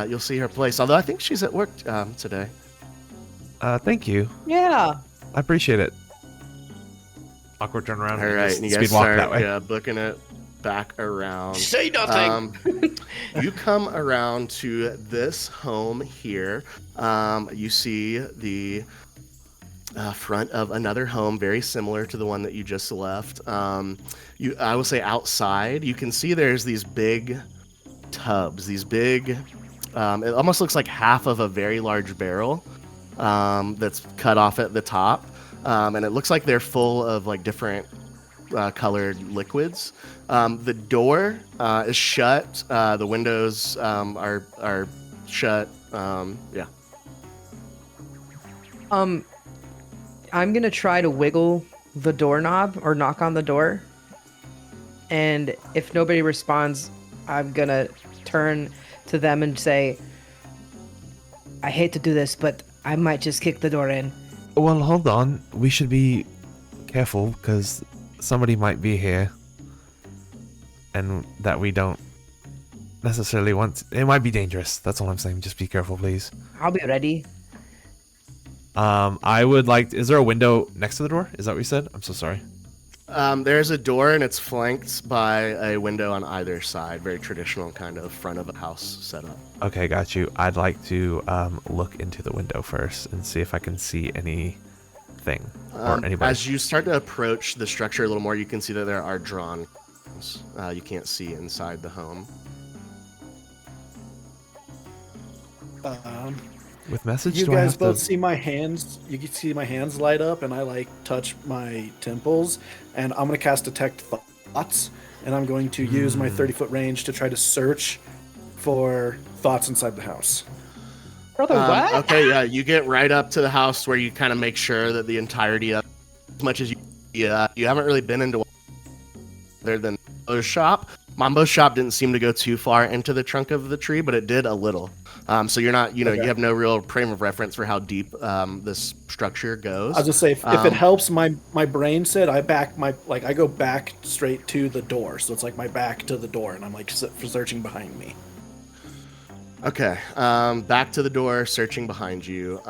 you'll see her place. Although I think she's at work today. Thank you. Yeah. I appreciate it. Awkward turn around. All and right, just and you speed guys walk start that way. booking it back around. Say nothing. You come around to this home here. You see the front of another home, very similar to the one that you just left. I will say outside, you can see there's these big tubs, these big. It almost looks like half of a very large barrel that's cut off at the top, and it looks like they're full of like different colored liquids. The door is shut. The windows are shut. Yeah. I'm gonna try to wiggle the doorknob or knock on the door, and if nobody responds, I'm gonna turn to them and say, I hate to do this, but I might just kick the door in. Well, hold on. We should be careful because somebody might be here, and that we don't necessarily want. It might be dangerous. That's all I'm saying. Just be careful, please. I'll be ready. I would like. Is there a window next to the door? Is that what you said? I'm so sorry. There's a door and it's flanked by a window on either side. Very traditional kind of front of a house setup. Okay, got you. I'd like to look into the window first and see if I can see anything or anybody. As you start to approach the structure a little more, you can see that there are drawn. You can't see inside the home. With message, You do I guys have both to... see my hands. You can see my hands light up, and I like touch my temples, and I'm gonna cast Detect Thoughts, and I'm going to use my 30-foot range to try to search for thoughts inside the house. Brother, what? Okay, yeah, you get right up to the house where you kind of make sure that the entirety of, as much as you haven't really been into other than Mambo's shop. Mambo's shop didn't seem to go too far into the trunk of the tree, but it did a little. So you're not, you Okay. have no real frame of reference for how deep this structure goes. I'll just say, if it helps, my brain said I go back straight to the door, so it's like my back to the door, and I'm like searching behind me. Okay, back to the door, searching behind you.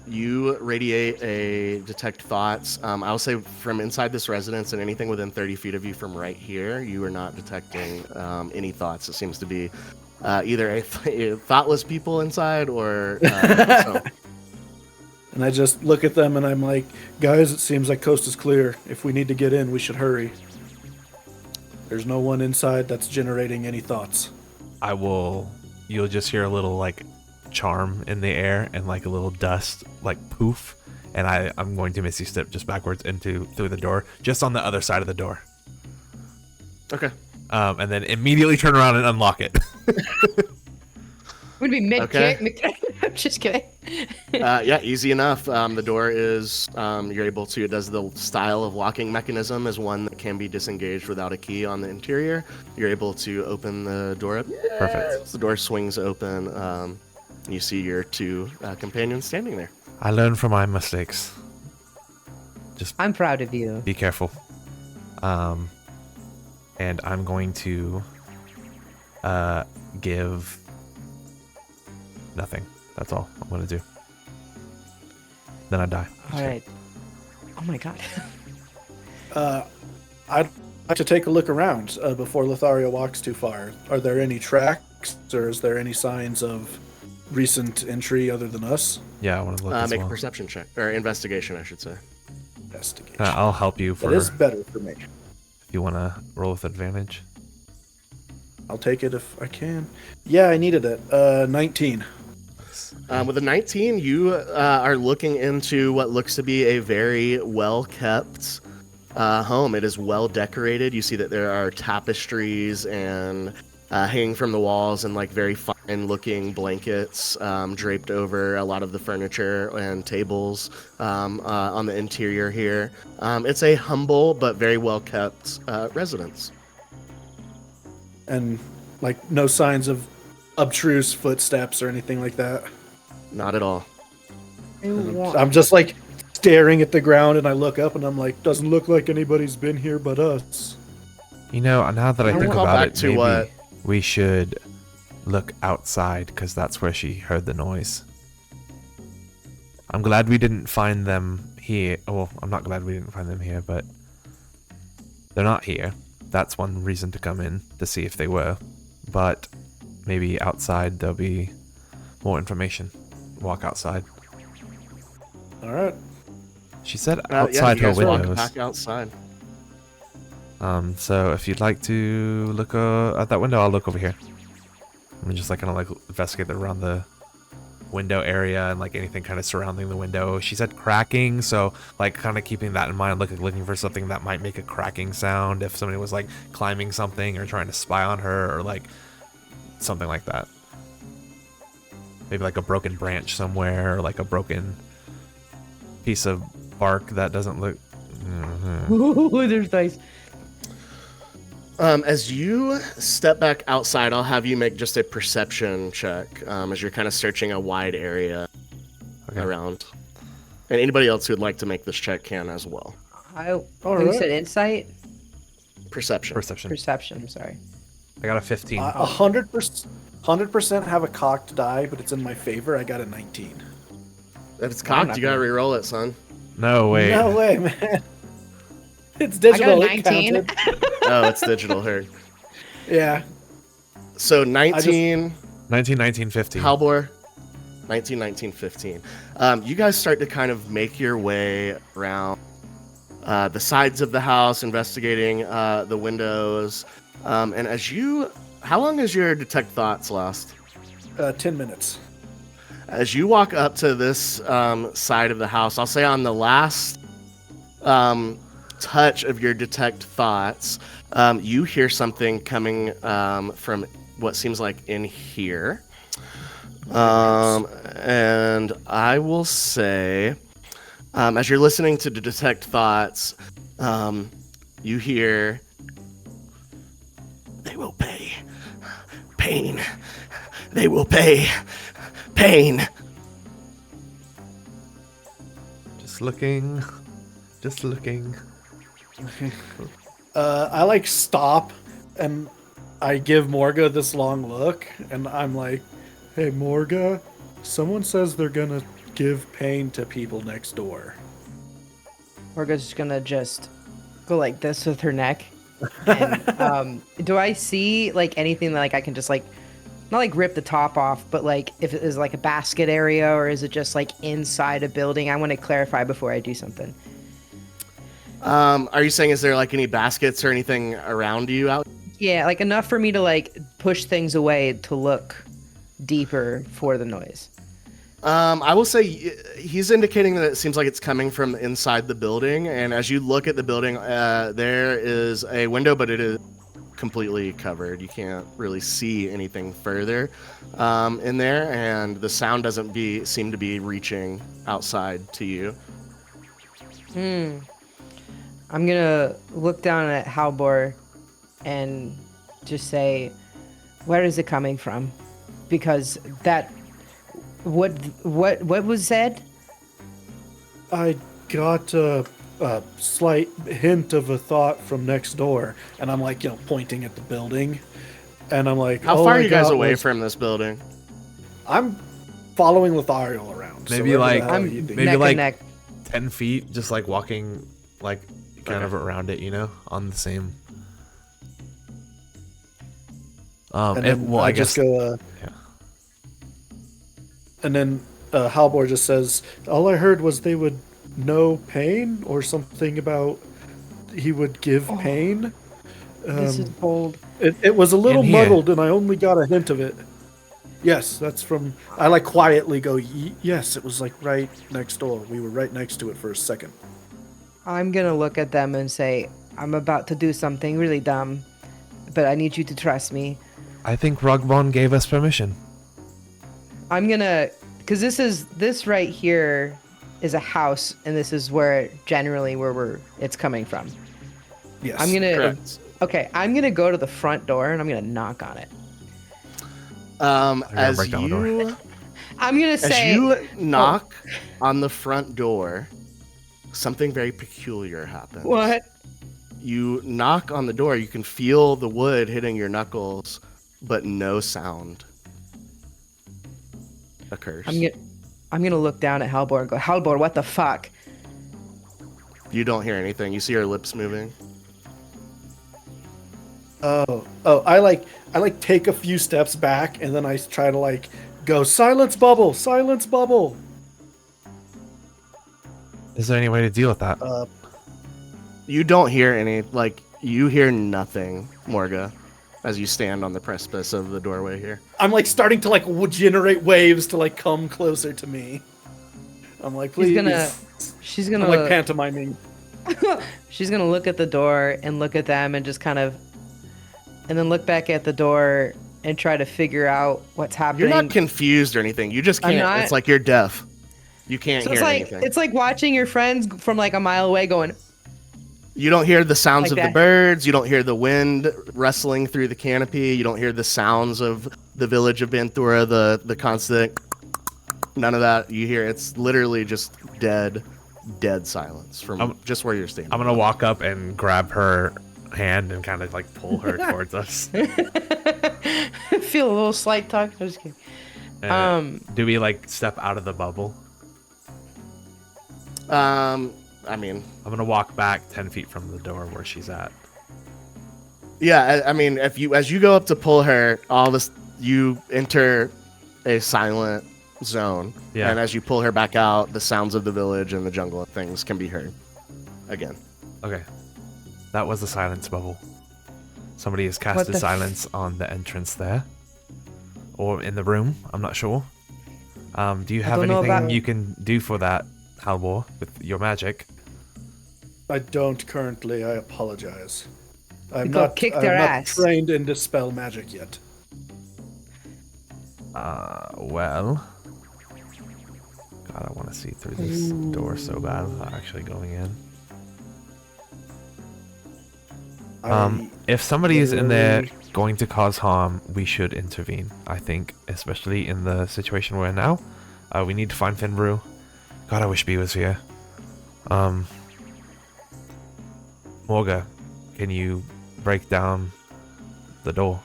You radiate a detect thoughts. I'll say from inside this residence and anything within 30 feet of you from right here, you are not detecting any thoughts. It seems to be either a thoughtless people inside or so. And I just look at them and I'm like, guys, it seems like coast is clear. If we need to get in, we should hurry. There's no one inside that's generating any thoughts. I will. You'll just hear a little like charm in the air and like a little dust like poof, and I'm going to Misty Step just backwards through the door, just on the other side of the door. Okay. And then immediately turn around and unlock it. Would be mid Okay. kick. I'm just kidding. Yeah, easy enough. The door is, you're able to, it does the style of locking mechanism is one that can be disengaged without a key on the interior. You're able to open the door up. Perfect. The door swings open. You see your two companions standing there. I learn from my mistakes. Just I'm proud of you. be careful. And I'm going to give nothing. That's all I'm going to do. Then I die. All right. Oh my god. I'd like to take a look around before Lothario walks too far. Are there any tracks, or is there any signs of recent entry other than us? Yeah, I want to look as Make well. a perception check or investigation, I should say. Investigation. I'll help you for That is better for me. if you want to roll with advantage. I'll take it if I can. Yeah, I needed it. 19. With a 19, you are looking into what looks to be a very well-kept home. It is well decorated. You see that there are tapestries and hanging from the walls and like very fine-looking blankets draped over a lot of the furniture and tables on the interior here. It's a humble but very well-kept residence. And like no signs of obtruse footsteps or anything like that. Not at all. I'm just like staring at the ground, and I look up and I'm like, doesn't look like anybody's been here but us. You know, now that I think call about back it, to maybe what- we should look outside because that's where she heard the noise. I'm glad we didn't find them here. Well, I'm not glad we didn't find them here, but they're not here. That's one reason to come in to see if they were. But maybe outside there'll be more information. Walk outside. All right. She said Yeah, outside you her guys walk windows. back outside. So if you'd like to look at that window, I'll look over here. I'm just like kind of like investigate around the window area and like anything kind of surrounding the window. She said cracking, so like kind of keeping that in mind, looking for something that might make a cracking sound if somebody was like climbing something or trying to spy on her or like something like that. Maybe like a broken branch somewhere or like a broken piece of bark that doesn't look. Ooh, there's nice. As you step back outside, I'll have you make just a perception check as you're kind of searching a wide area around. And anybody else who would like to make this check can as well. You right. said insight? Perception. Perception, I'm sorry. I got a 15. 100% have a cocked die, but it's in my favor. I got a 19. If it's cocked, you gotta re-roll it, son. No way. No way, man. It's I digital. got a it 19. counted. Oh, it's digital. Heard. Yeah. So 19. 19, 19, 15. Halbor, 19, 19, 15. You guys start to kind of make your way around the sides of the house, investigating the windows. And as you... How long has your detect thoughts last? 10 minutes. As you walk up to this side of the house, I'll say on the last touch of your detect thoughts, you hear something coming from what seems like in here. And I will say, as you're listening to detect thoughts, you hear, "They will pay. Pain. They will pay. Pain." Just looking. Just looking. I like stop and I give Morga this long look, and I'm like, "Hey, Morga, someone says they're gonna give pain to people next door." Morga's just gonna just go like this with her neck. And, do I see like anything that like I can just like not like rip the top off, but like if it is like a basket area or is it just like inside a building? I want to clarify before I do something. Are you saying, is there like any baskets or anything around you out? Yeah, like enough for me to like push things away to look deeper for the noise. I will say he's indicating that it seems like it's coming from inside the building. And as you look at the building, there is a window, but it is completely covered. You can't really see anything further in there. And the sound doesn't seem to be reaching outside to you. I'm gonna look down at Halbor and just say, where is it coming from? Because that, what was said? I got a slight hint of a thought from next door, and I'm like, pointing at the building, and I'm like, How "All far I are you guys got away was-" from this building? I'm following Lothario around. Maybe wherever the like- hell I'm you think. maybe neck like and neck. 10 feet, just like walking, like kind of around it, on the same. And then I just guess. go. Yeah. And then Halvor just says, "All I heard was they would know pain, or something about he would give pain." This is bold. It was a little In here. muddled, and I only got a hint of it. Yes, that's from. I like quietly go. Yes, it was like right next door. We were right next to it for a second. I'm gonna look at them and say, I'm about to do something really dumb, but I need you to trust me. I think Rugbon gave us permission. I'm gonna, because this right here is a house, and this is where generally it's coming from. Yes, I'm gonna. Correct. Okay, I'm gonna go to the front door and I'm gonna knock on it. As break down the door. you I'm gonna say, as you knock on the front door, something very peculiar happens. what? You knock on the door, you can feel the wood hitting your knuckles, but no sound occurs. I'm gonna look down at Halvor and go, Halvor, what the fuck? You don't hear anything. You see her lips moving. Oh, I like take a few steps back, and then I try to like go silence bubble, silence bubble. Is there any way to deal with that? You don't hear any, you hear nothing, Morga, as you stand on the precipice of the doorway here. I'm like starting to like generate waves to like come closer to me. I'm like, please. She's gonna I'm like pantomiming. She's gonna look at the door and look at them and just kind of, and then look back at the door and try to figure out what's happening. You're not confused or anything. You just can't. not. It's like you're deaf. You can't So hear anything. it's like watching your friends from like a mile away going, You don't hear the sounds Like of the that. birds. You don't hear the wind rustling through the canopy. You don't hear the sounds of the village of Banthura, the constant. None of that. You hear it's literally just dead silence from just where you're standing. I'm gonna walk up and grab her hand and kind of like pull her towards us. feel a little slight touch. I'm just kidding. Do we like step out of the bubble? I mean, I'm gonna walk back 10 feet from the door where she's at. yeah. I mean, as you go up to pull her, you enter a silent zone. Yeah. And as you pull her back out, the sounds of the village and the jungle and things can be heard again. Okay, that was the silence bubble. Somebody has What casted the silence on the entrance there, or in the room. I'm not sure. Do you have don't know anything about- you can do for that, Halvor, with your magic? I don't currently. I apologize. I'm Go not. kick I'm their not ass. trained in dispel magic yet. Well. God, I want to see through this door so bad without actually going in. If somebody is in there going to cause harm, we should intervene, I think, especially in the situation we're in now. We need to find Finbrew. God, I wish B was here. Morga, can you break down the door?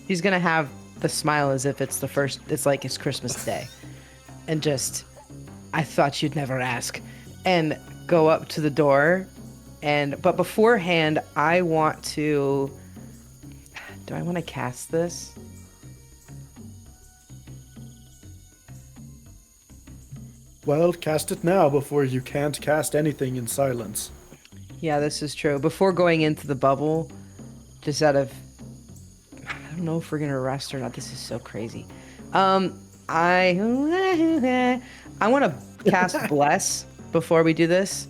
He's gonna have the smile as if it's like it's Christmas Day, and just, I thought you'd never ask, and go up to the door, but beforehand, I want to. Do I want to cast this? Well, cast it now before you can't cast anything in silence. Yeah, this is true. Before going into the bubble, just out of, I don't know if we're gonna rest or not. This is so crazy. I want to cast Bless before we do this,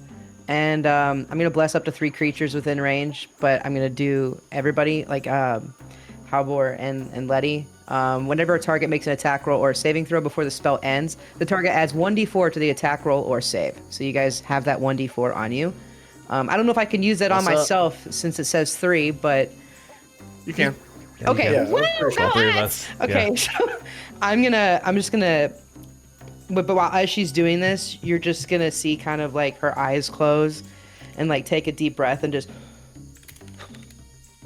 and I'm gonna bless up to 3 creatures within range. But I'm gonna do everybody, like Halvor and Letty. Whenever a target makes an attack roll or a saving throw before the spell ends, the target adds 1d4 to the attack roll or save. So you guys have that 1d4 on you. I don't know if I can use that on What's up? myself since it says 3, but You can. okay. Yeah, Woo, that's go all 3 of us! us. Okay, so I'm just gonna, but while as she's doing this, you're just gonna see kind of like her eyes close, and like take a deep breath and just,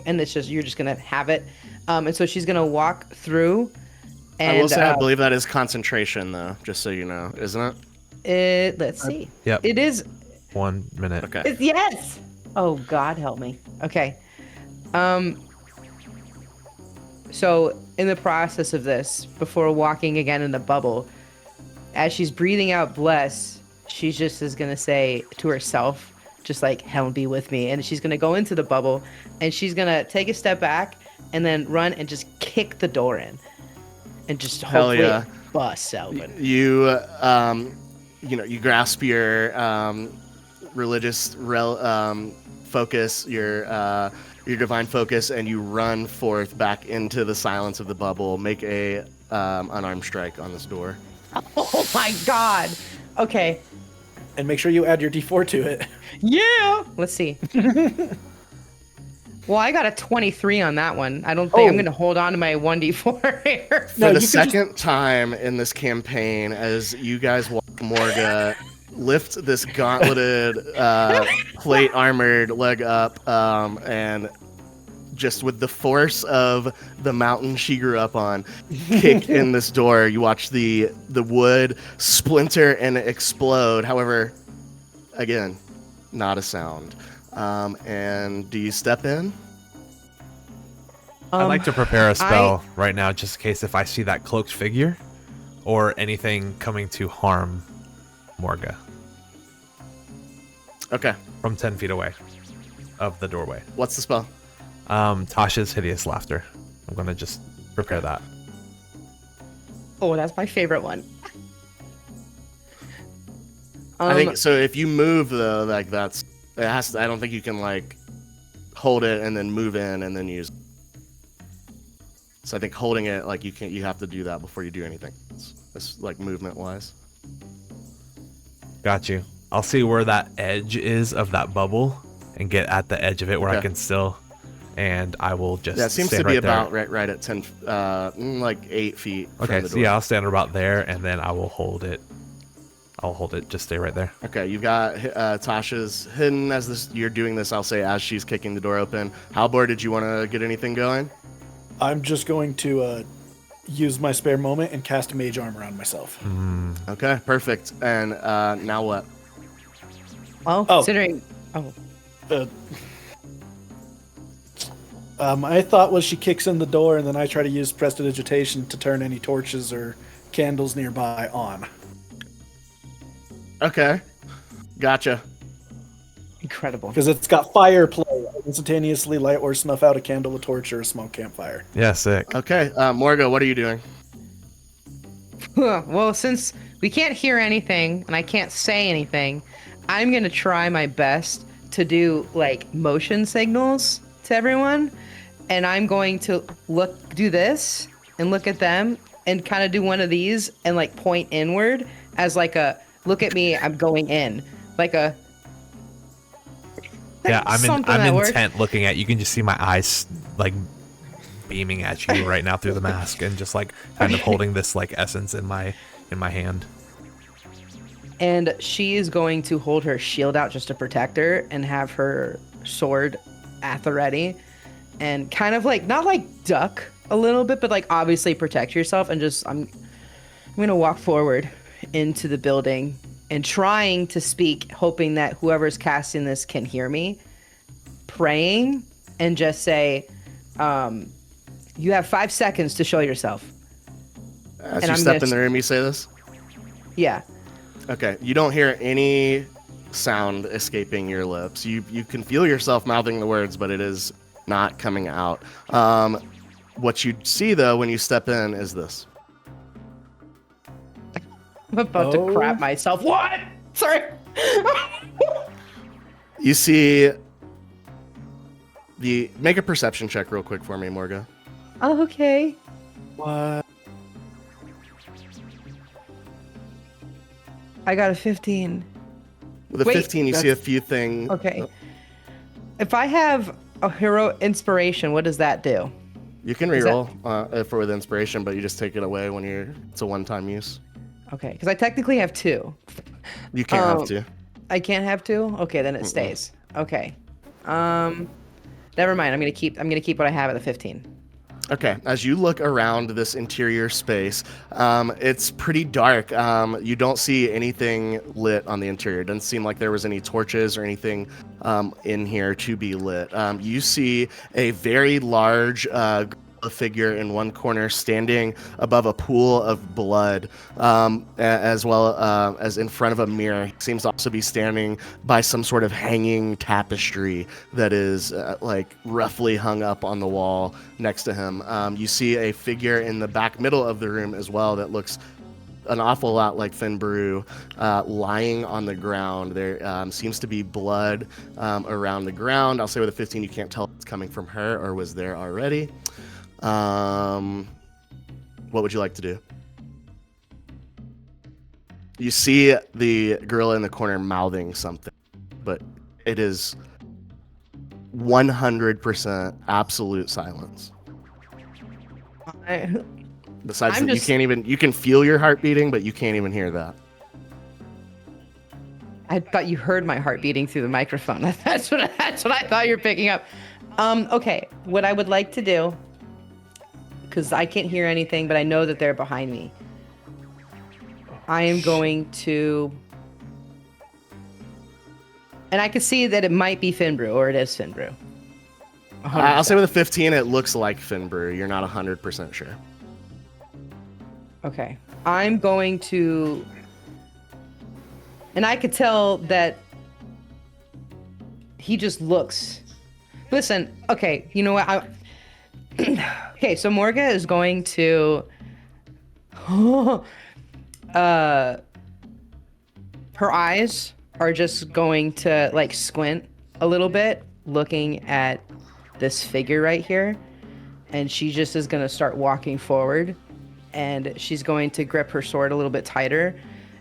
and you're just gonna have it, and so she's gonna walk through, and I will say I believe that is concentration, though, just so you know, isn't it? let's see. Yep. It is. 1 minute. Okay. Yes. Oh God, help me. Okay. So in the process of this, before walking again in the bubble, as she's breathing out bless, she just is gonna say to herself, just like "Hell be with me," and she's gonna go into the bubble, and she's gonna take a step back and then run and just kick the door in, and just Hell hopefully yeah. it busts open. You you grasp your religious focus, your divine focus, and you run forth back into the silence of the bubble. Make a unarmed strike on this door. Oh my God. Okay. And make sure you add your D4 to it. Yeah. Let's see. Well, I got a 23 on that one. I don't think I'm going to hold on to my 1d4 here. For the second time in this campaign, as you guys watch Morga lift this gauntleted, plate armored leg up, and just with the force of the mountain she grew up on, kick in this door. You watch the wood splinter and explode. However, again, not a sound. And do you step in? I'd like to prepare a spell right now, just in case if I see that cloaked figure or anything coming to harm Morga. Okay. From 10 feet away of the doorway. What's the spell? Tasha's Hideous Laughter. I'm going to just prepare that. Oh, that's my favorite one. I think so. If you move though, like it has to, I don't think you can like hold it and then move in and then use. So I think holding it, like you have to do that before you do anything. It's like movement wise. Got you. I'll see where that edge is of that bubble and get at the edge of it where I can still, and I will just. Yeah, it seems to be about right at 10, like 8 feet. Okay, so yeah, I'll stand about there and then I will hold it. I'll hold it. Just stay right there. Okay, you've got Tasha's hidden as this. You're doing this. I'll say as she's kicking the door open. Halbor, did you want to get anything going? I'm just going to use my spare moment and cast mage armor on myself. Okay, perfect. And now what? Well, considering... My thought was she kicks in the door and then I try to use prestidigitation to turn any torches or candles nearby on. Okay, gotcha. Incredible. Because it's got fire play. Instantaneously light or snuff out a candle, a torch, or a smoke campfire. Yeah, sick. Okay, Morga, what are you doing? Well, since we can't hear anything and I can't say anything, I'm going to try my best to do like motion signals to everyone. And I'm going to do this and look at them and kind of do one of these and like point inward as like a, look at me, I'm going in. Like a... Yeah, I'm intent looking at you. You can just see my eyes like beaming at you right now through the mask and just like kind of holding this like essence in my hand. And she is going to hold her shield out just to protect her and have her sword at the ready and kind of like not like duck a little bit, but like obviously protect yourself and just I'm gonna walk forward into the building and trying to speak, hoping that whoever's casting this can hear me, praying, and just say, you have 5 seconds to show yourself. As you step in the room, you say this? Yeah. Okay, you don't hear any sound escaping your lips. You can feel yourself mouthing the words, but it is not coming out. What you see, though, when you step in is this. I'm about to crap myself. What? Sorry. You see make a perception check real quick for me, Morga. Oh, okay. What? I got a 15. With a 15, you see a few things. Okay. If I have a hero inspiration, what does that do? You can reroll for with inspiration, but you just take it away when it's a one-time use. Okay, because I technically have 2. You can't have 2. I can't have 2? Okay, then it stays. Okay. Never mind. I'm gonna keep what I have at the 15. Okay, as you look around this interior space, it's pretty dark. You don't see anything lit on the interior. It doesn't seem like there was any torches or anything in here to be lit. You see a very large figure in one corner standing above a pool of blood, as well as in front of a mirror. He seems to also be standing by some sort of hanging tapestry that is like roughly hung up on the wall next to him. You see a figure in the back middle of the room as well that looks an awful lot like Finbrew, lying on the ground. There seems to be blood around the ground. I'll say with a 15, you can't tell if it's coming from her or was there already. What would you like to do? You see the girl in the corner mouthing something, but it is 100% absolute silence. Besides that, you can feel your heart beating, but you can't even hear that. I thought you heard my heart beating through the microphone. That's what I thought you were picking up. Okay, what I would like to do, because I can't hear anything, but I know that they're behind me. I am going to, and I can see that it might be Finbrew, or it is Finbrew. I'll say with a 15, it looks like Finbrew. You're not 100% sure. Okay, I'm going to, and I could tell that he just looks. Listen, okay, you know what? Okay, so Morga is going to her eyes are just going to like squint a little bit looking at this figure right here, and she just is going to start walking forward, and she's going to grip her sword a little bit tighter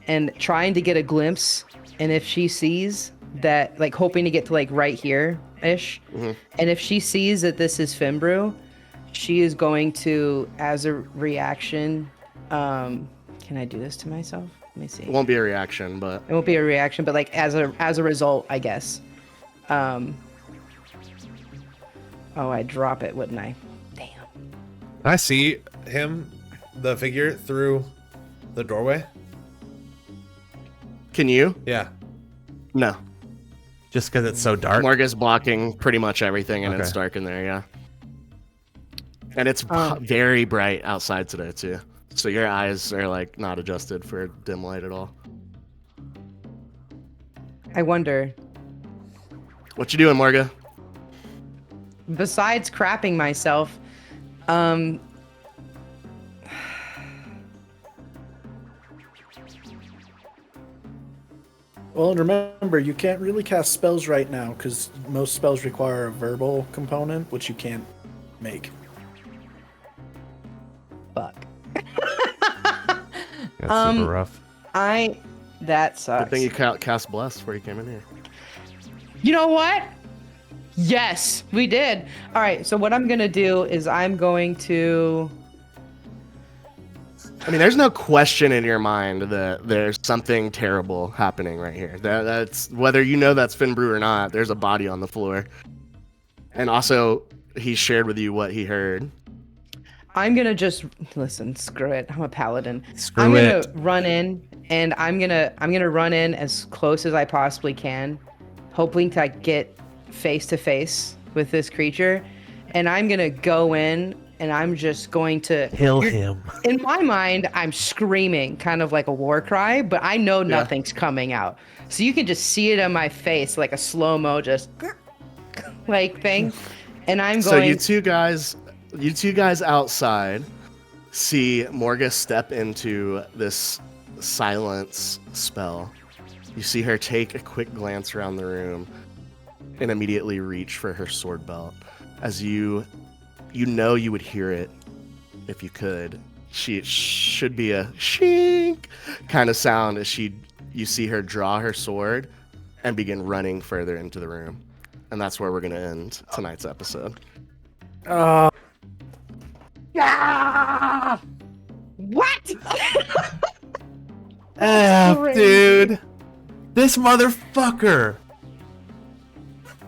and trying to get a glimpse, and if she sees that, like hoping to get to like right here ish, and if she sees that this is Finbrew, she is going to, as a reaction, can I do this to myself? Let me see. It won't be a reaction, but it won't be a reaction, but like as a result, I guess. Oh, I'd drop it, wouldn't I? Damn. I see him, the figure, through the doorway. Can you? Yeah. No. Just because it's so dark. Morga's blocking pretty much everything, and Okay. it's dark in there, yeah. And it's very bright outside today too, so your eyes are like not adjusted for dim light at all. I wonder, What you doing, Morga? besides crapping myself, Well, and remember, you can't really cast spells right now because most spells require a verbal component, which you can't make. fuck. That's super rough. That sucks. Good thing you cast Bless before you came in here. You know what? Yes, we did. All right, so what I'm going to do is I'm going to... I mean, there's no question in your mind that there's something terrible happening right here. That's whether you know that's Finbrew or not. There's a body on the floor, and also he shared with you what he heard. I'm going to just... Listen, screw it. I'm a paladin. Screw I'm it. going to run in, and I'm going to run in as close as I possibly can, hoping to get face to face with this creature, and I'm going to go in, and I'm just going to Kill him. In my mind, I'm screaming kind of like a war cry, but I know nothing's coming out. So you can just see it on my face, like a slow-mo just like thing. And I'm So going... you two guys outside see Morga step into this silence spell. You see her take a quick glance around the room and immediately reach for her sword belt. As you know you would hear it if you could. It should be a shink kind of sound as you see her draw her sword and begin running further into the room. And that's where we're going to end tonight's episode. What? Dude. This motherfucker.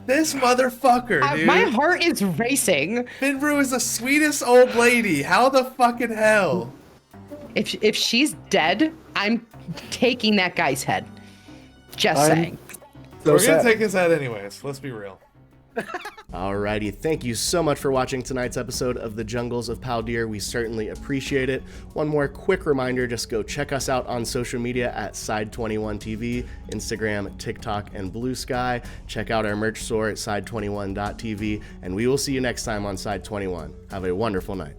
This motherfucker, dude. My heart is racing. Finbrew is the sweetest old lady. How the fucking hell? If she's dead, I'm taking that guy's head. Just saying. So We're gonna sad. take his head anyways. Let's be real. Alrighty, thank you so much for watching tonight's episode of The Jungles of Paldir. We certainly appreciate it. One more quick reminder, just go check us out on social media at Side21TV, Instagram, TikTok, and Blue Sky. Check out our merch store at Side21.tv, and we will see you next time on Side 21. Have a wonderful night.